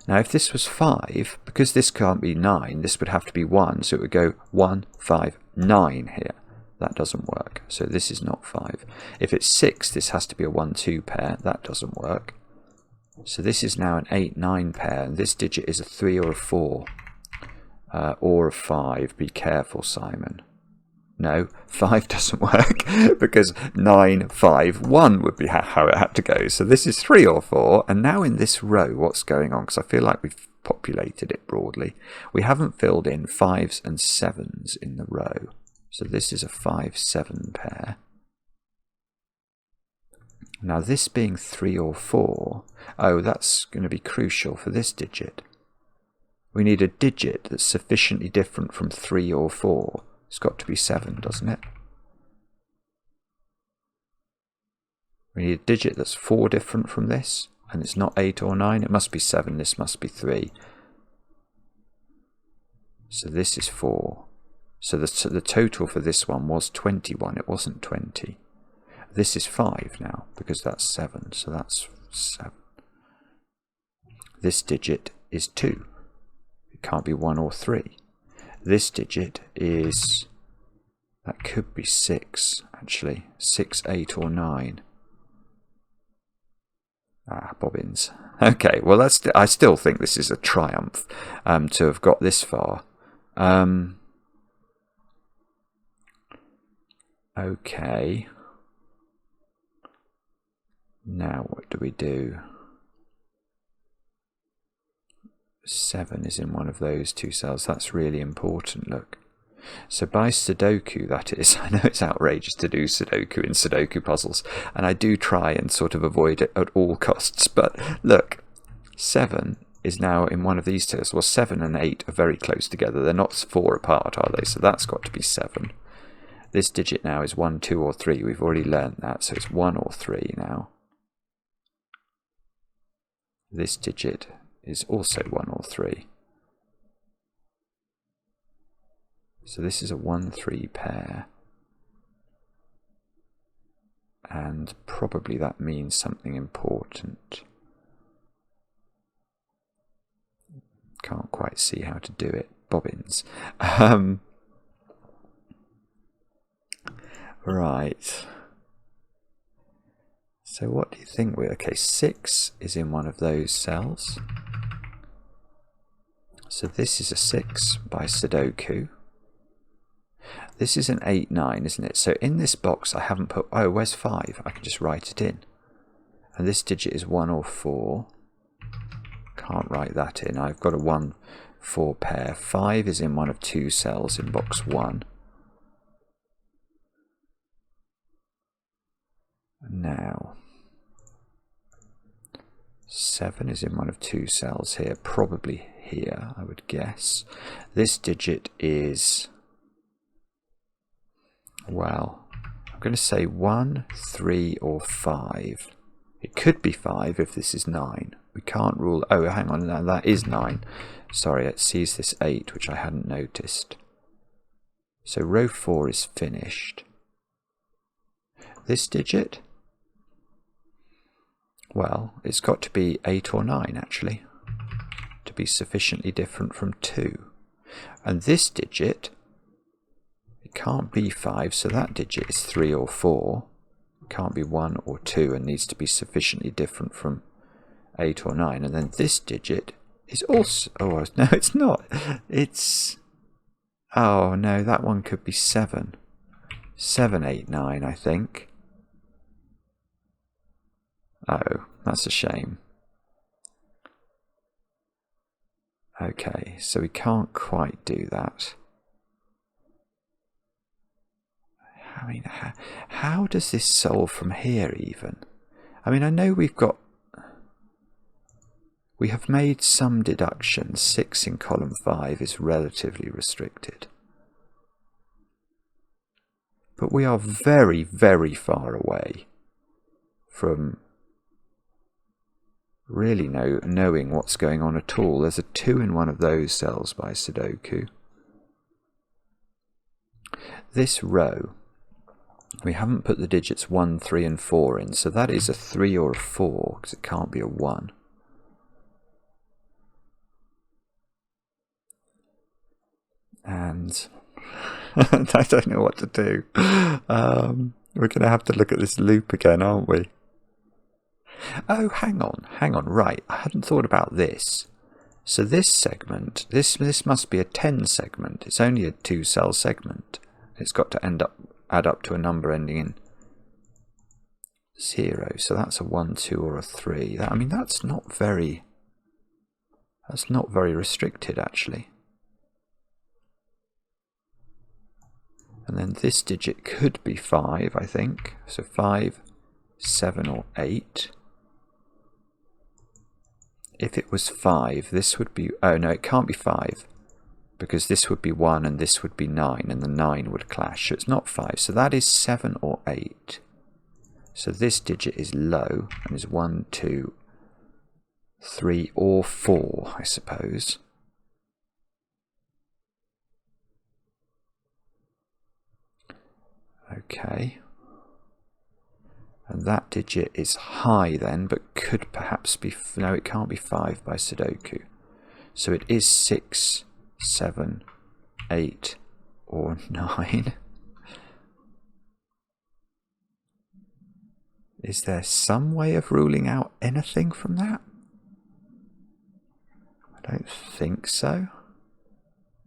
[SPEAKER 1] Now if this was 5, because this can't be 9, this would have to be 1, so it would go 1, 5, 9 here. That doesn't work, so this is not 5. If it's 6, this has to be a 1, 2 pair. That doesn't work. So this is now an 8, 9 pair, and this digit is a 3 or a 4. Or a 5. Be careful, Simon. No, 5 doesn't work because 9, 5, 1 would be how it had to go. So this is 3 or 4. And now in this row, what's going on? Because I feel like we've populated it broadly. We haven't filled in 5s and 7s in the row. So this is a 5, 7 pair. Now this being 3 or 4, oh, that's going to be crucial for this digit. We need a digit that's sufficiently different from 3 or 4. It's got to be 7, doesn't it? We need a digit that's 4 different from this, and it's not 8 or 9. It must be 7. This must be 3. So this is 4. So the total for this one was 21. It wasn't 20. This is 5 now, because that's 7. So that's 7. This digit is 2. It can't be 1 or 3. This digit is, that could be 6, actually. 6, 8 or 9. Bobbins. Okay, well, I still think this is a triumph to have got this far. Okay. Now what do we do? 7 is in one of those two cells. That's really important, look. So by Sudoku, that is, I know it's outrageous to do Sudoku in Sudoku puzzles, and I do try and sort of avoid it at all costs, but look, 7 is now in one of these cells. Well, 7 and 8 are very close together. They're not 4 apart, are they? So that's got to be 7. This digit now is 1, 2 or 3. We've already learned that, so it's 1 or 3 now. This digit is also 1 or 3. So this is a 1-3 pair. And probably that means something important. Can't quite see how to do it. Bobbins. Right. So what do you think? Okay, 6 is in one of those cells. So this is a 6 by Sudoku. This is an 8, 9, isn't it? So in this box I haven't put... Oh, where's 5? I can just write it in. And this digit is 1 or 4. Can't write that in. I've got a 1-4 pair. 5 is in one of 2 cells in box 1. Now, 7 is in one of 2 cells here, probably here, I would guess. This digit is, well, I'm going to say 1, 3, or 5. It could be 5 if this is 9. We can't rule... Oh, hang on, no, that is 9. Sorry, it sees this 8, which I hadn't noticed. So row 4 is finished. This digit? Well, it's got to be 8 or 9, actually, to be sufficiently different from 2. And this digit, it can't be 5, so that digit is 3 or 4. It can't be 1 or 2 and needs to be sufficiently different from 8 or 9. And then this digit is also... Oh, no, it's not. It's... Oh, no, that one could be 7. 7, 8, 9, I think. Oh, that's a shame. Okay, so we can't quite do that. I mean, how does this solve from here even? I mean, I know we have made some deductions. 6 in column 5 is relatively restricted. But we are very, very far away from really knowing what's going on at all. There's a 2 in one of those cells by Sudoku. This row, we haven't put the digits 1, 3 and 4 in, so that is a 3 or a 4, because it can't be a 1. And I don't know what to do. We're going to have to look at this loop again, aren't we? Oh, hang on, right, I hadn't thought about this. So this segment, this must be a 10 segment. It's only a 2-cell segment. It's got to add up to a number ending in 0. So that's a 1, 2, or a 3. I mean, that's not very restricted, actually. And then this digit could be 5, I think. So 5, 7, or 8. If it was 5, this would be... Oh, no, it can't be 5. Because this would be 1 and this would be 9, and the 9 would clash. So it's not 5. So that is 7 or 8. So this digit is low and is 1, 2, 3, or 4, I suppose. Okay. And that digit is high then, but could perhaps be... No, it can't be 5 by Sudoku. So it is 6, 7, 8, or 9. Is there some way of ruling out anything from that? I don't think so.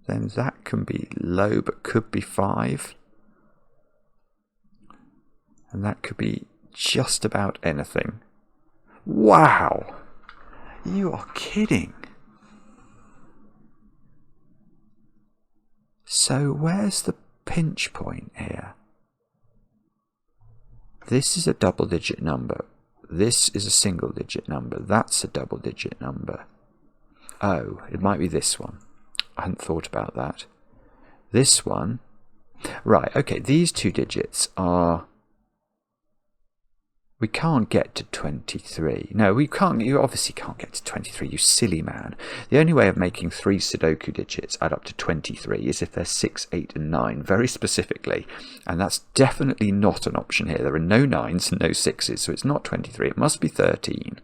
[SPEAKER 1] Then that can be low, but could be 5. And that could be just about anything. Wow! You are kidding. So where's the pinch point here? This is a double-digit number. This is a single-digit number. That's a double-digit number. Oh, it might be this one. I hadn't thought about that. This one... Right, okay, these 2 digits are... We can't get to 23. No, we can't. You obviously can't get to 23, you silly man. The only way of making 3 Sudoku digits add up to 23 is if they're 6, 8 and 9, very specifically. And that's definitely not an option here. There are no 9s and no 6s, so it's not 23. It must be 13.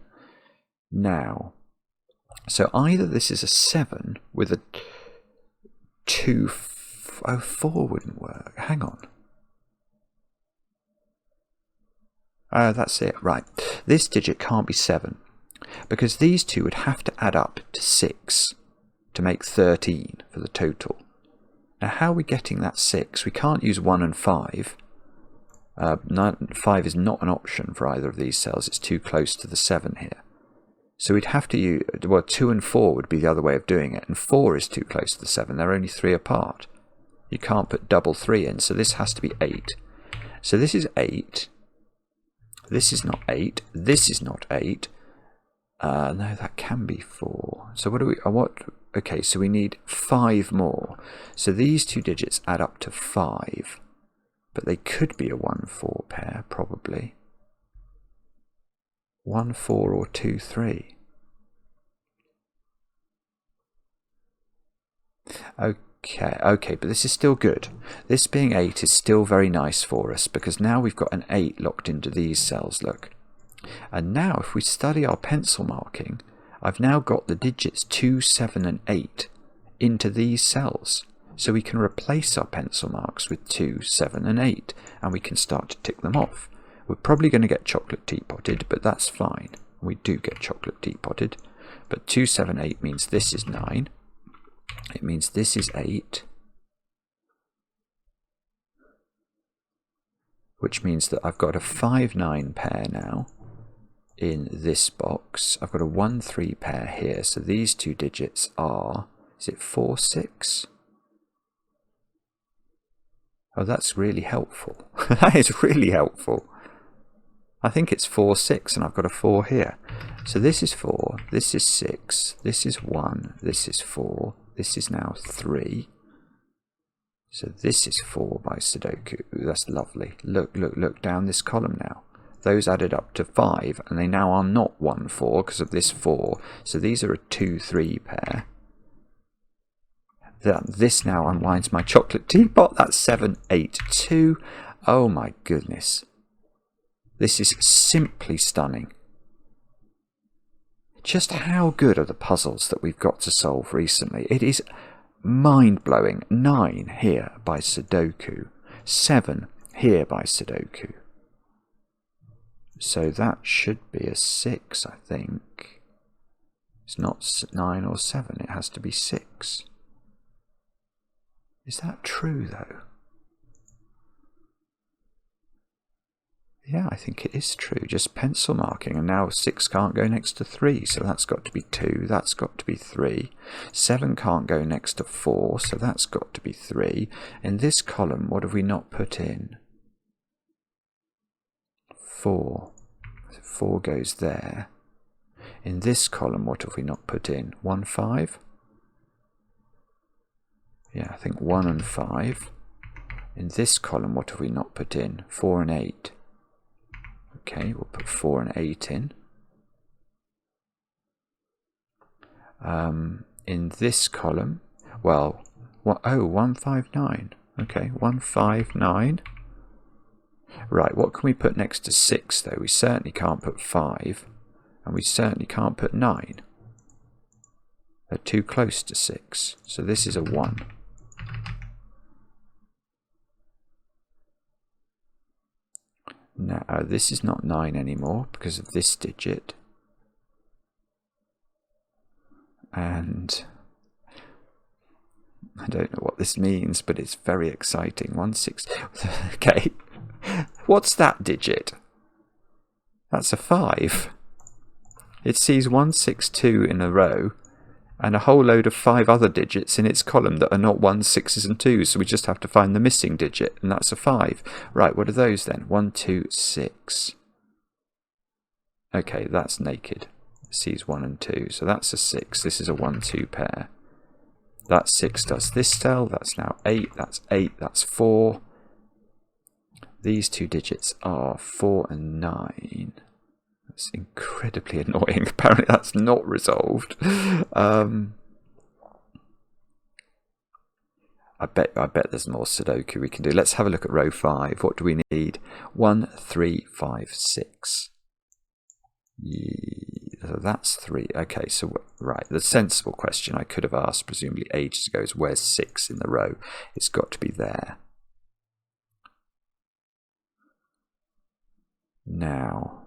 [SPEAKER 1] Now, so either this is a 7 with a 2... Oh, 4 wouldn't work. Hang on. Oh, that's it. Right. This digit can't be 7, because these two would have to add up to 6 to make 13 for the total. Now, how are we getting that 6? We can't use 1 and 5. 5 is not an option for either of these cells. It's too close to the 7 here. So we'd have to use, well, 2 and 4 would be the other way of doing it, and 4 is too close to the 7. They're only 3 apart. You can't put double 3 in, so this has to be 8. So this is 8. This is not 8. This is not 8. No, that can be 4. So what do we... Okay, so we need 5 more. So these two digits add up to 5. But they could be a 1-4 pair, probably. 1-4 or 2-3. Okay, but this is still good. This being 8 is still very nice for us, because now we've got an 8 locked into these cells, look. And now if we study our pencil marking, I've now got the digits 2, 7 and 8 into these cells. So we can replace our pencil marks with 2, 7 and 8, and we can start to tick them off. We're probably going to get chocolate teapotted, but that's fine. We do get chocolate teapotted. But 2, 7, 8 means this is 9. It means this is 8, which means that I've got a 5-9 pair now in this box. I've got a 1-3 pair here, so these two digits are, is it 4, 6? Oh, that's really helpful. That is really helpful. I think it's 4, 6, and I've got a 4 here. So this is 4, this is 6, this is 1, this is 4. This is now 3. So this is 4 by Sudoku. Ooh, that's lovely. Look down this column now. Those added up to 5, and they now are not 1-4 because of this 4. So these are a 2-3 pair. This now unwinds my chocolate teapot. That's 7, 8, 2. Oh my goodness. This is simply stunning. Just how good are the puzzles that we've got to solve recently? It is mind-blowing. 9 here by Sudoku. 7 here by Sudoku. So that should be a 6, I think. It's not 9 or 7. It has to be 6. Is that true, though? Yeah, I think it is true. Just pencil marking, and now 6 can't go next to 3, so that's got to be 2. That's got to be 3. 7 can't go next to 4, so that's got to be 3. In this column, what have we not put in? 4. So 4 goes there. In this column, what have we not put in? 1, 5? Yeah, I think 1 and 5. In this column, what have we not put in? 4 and 8. Okay, we'll put 4 and 8 in. In this column, well, 1, 5, 9. Okay, 1, 5, 9. Right, what can we put next to 6 though? We certainly can't put 5, and we certainly can't put 9. They're too close to 6, so this is a 1. Now, this is not 9 anymore because of this digit. And I don't know what this means, but it's very exciting. 1, 6. Okay. What's that digit? That's a 5. It sees 1, 6, 2 in a row, and a whole load of 5 other digits in its column that are not 1s, 6s and 2s, so we just have to find the missing digit, and that's a 5. Right, what are those then? 1, 2, 6. Okay, that's naked. It sees 1 and 2, so that's a 6. This is a 1, 2 pair. That 6 does this cell, that's now 8, that's 8, that's 4. these two digits are 4 and 9. That's incredibly annoying. Apparently that's not resolved. I bet there's more Sudoku we can do. Let's have a look at row 5. What do we need? 1, 3, 5, 6. So that's 3. Okay, so right, the sensible question I could have asked presumably ages ago is where's 6 in the row? It's got to be there. Now,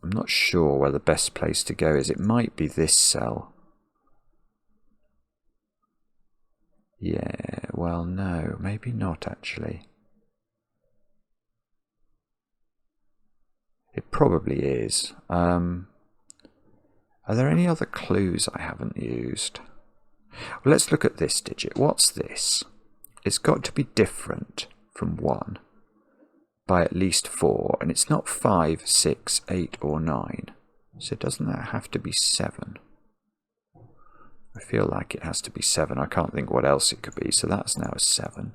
[SPEAKER 1] I'm not sure where the best place to go is. It might be this cell. Yeah, well, no, maybe not actually. It probably is. Are there any other clues I haven't used? Well, let's look at this digit. What's this? It's got to be different from 1 by at least 4, and it's not 5, 6, 8 or 9. So doesn't that have to be 7? I feel like it has to be 7. I can't think what else it could be, so that's now a 7.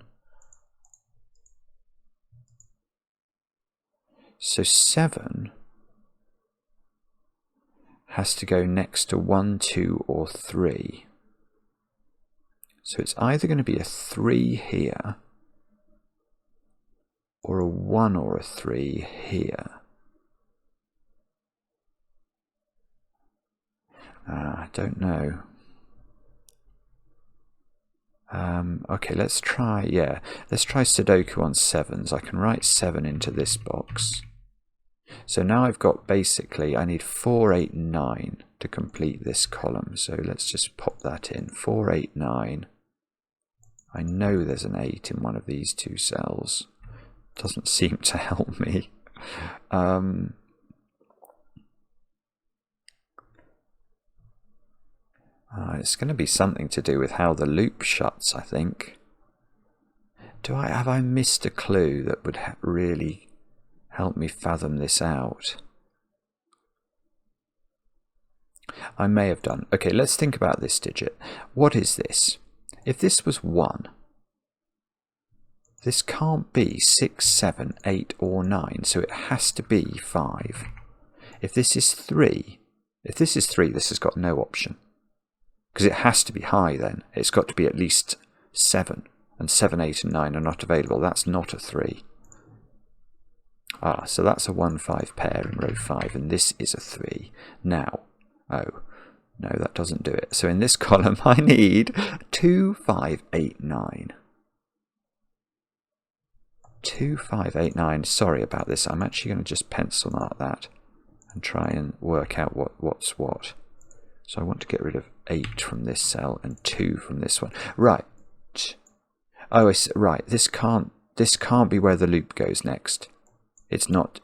[SPEAKER 1] So 7 has to go next to 1, 2 or 3. So it's either going to be a 3 here or a 1 or a 3 here. I don't know. Okay, let's try Sudoku on 7s. I can write 7 into this box. So now I've got basically, I need 4, 8, 9 to complete this column. So let's just pop that in. 4, 8, 9. I know there's an 8 in one of these two cells. Doesn't seem to help me. It's going to be something to do with how the loop shuts, I think. Have I missed a clue that would really help me fathom this out? I may have done. Okay, let's think about this digit. What is this? If this was 1, this can't be 6, 7, 8 or 9, so it has to be 5. If this is 3, this has got no option. Because it has to be high then. It's got to be at least 7. And 7, 8 and 9 are not available. That's not a 3. So that's a 1, 5 pair in row 5. And this is a 3. Now, oh, no, that doesn't do it. So in this column I need 2, 5, 8, 9. 2, 5, 8, 9. Sorry about this. I'm actually going to just pencil mark that and try and work out what's what. So I want to get rid of 8 from this cell and 2 from this one. Right. Oh, right. This can't be where the loop goes next. It's not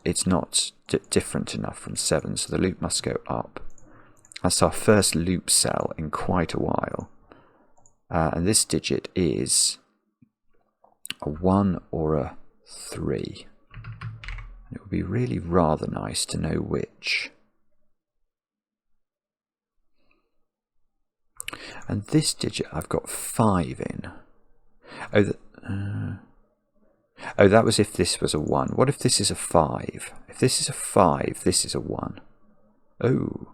[SPEAKER 1] different enough from 7, so the loop must go up. That's our first loop cell in quite a while. And this digit is a 1 or a 3. And it would be really rather nice to know which. And this digit I've got 5 in. Oh, that was if this was a 1. What if this is a 5? If this is a 5, this is a 1. Oh.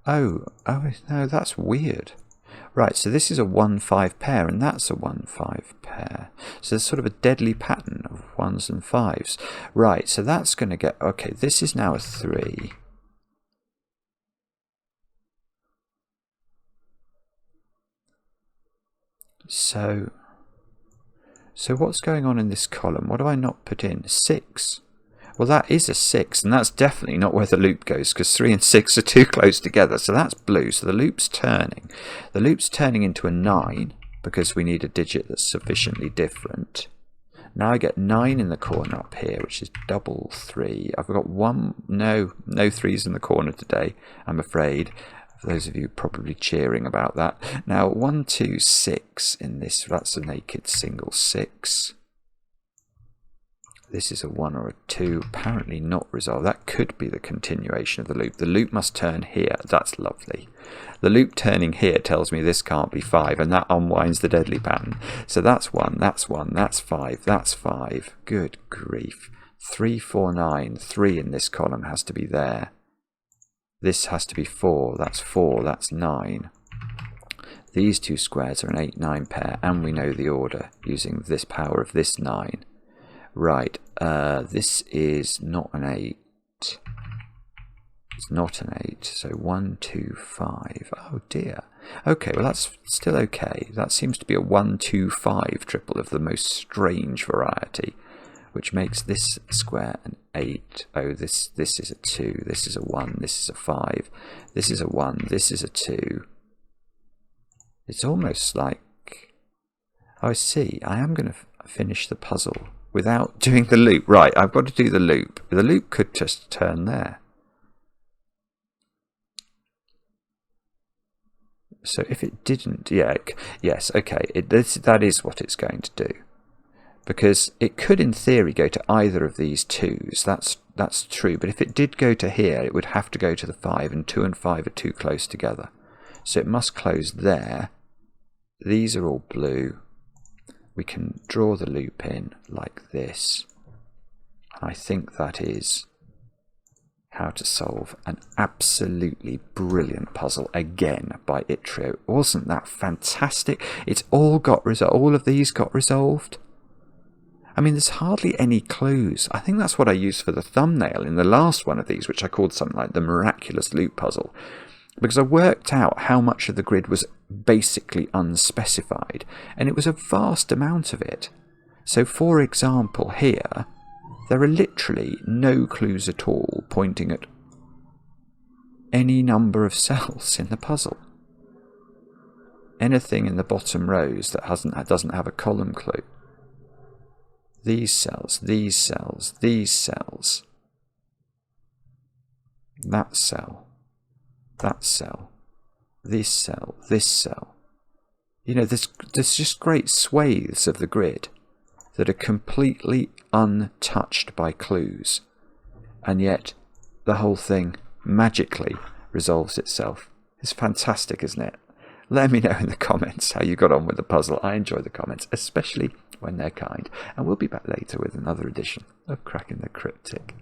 [SPEAKER 1] Oh, no, that's weird. Right, so this is a 1, 5 pair, and that's a 1, 5 pair. So there's sort of a deadly pattern of 1s and 5s. Right, so that's going to get... Okay, this is now a 3. So what's going on in this column? What do I not put in? 6. Well, that is a 6, and that's definitely not where the loop goes, because 3 and 6 are too close together. So that's blue. So the loop's turning. The loop's turning into a 9, because we need a digit that's sufficiently different. Now I get 9 in the corner up here, which is double 3. I've got no 3s in the corner today, I'm afraid. For those of you probably cheering about that. Now 1, 2, 6 in this, that's a naked single 6. This is a 1 or a 2. Apparently not resolved. That could be the continuation of the loop. The loop must turn here. That's lovely. The loop turning here tells me this can't be 5, and that unwinds the deadly pattern. So that's 1, that's 1, that's 5, that's 5. Good grief. 3, 4, 9. 3 in this column has to be there. This has to be 4. That's 4. That's 9. These two squares are an 8, 9 pair, and we know the order using this power of this 9. Right, this is not an 8. It's not an 8. So 1, 2, 5. Oh dear. Okay, well that's still okay. That seems to be a 1, 2, 5 triple of the most strange variety, which makes this square an 8. Oh, this is a 2. This is a 1. This is a 5. This is a 1. This is a 2. It's almost like... Oh, I see. I am going to finish the puzzle without doing the loop. Right, I've got to do the loop. The loop could just turn there. So if it didn't, yes, okay, that is what it's going to do. Because it could, in theory, go to either of these 2s. That's true. But if it did go to here, it would have to go to the 5, and 2 and 5 are too close together. So it must close there. These are all blue. We can draw the loop in like this. And I think that is how to solve an absolutely brilliant puzzle again by yttrio. Wasn't that fantastic? It's all got resolved. All of these got resolved. I mean, there's hardly any clues. I think that's what I used for the thumbnail in the last one of these, which I called something like the miraculous loop puzzle, because I worked out how much of the grid was basically unspecified, and it was a vast amount of it. So, for example, here, there are literally no clues at all pointing at any number of cells in the puzzle. Anything in the bottom rows that doesn't have a column clue. These cells, these cells, these cells. That cell. That cell. This cell. This cell. You know, there's just great swathes of the grid that are completely untouched by clues, and yet the whole thing magically resolves itself. It's fantastic, isn't it? Let me know in the comments how you got on with the puzzle. I enjoy the comments, especially when they're kind. And we'll be back later with another edition of Cracking the Cryptic.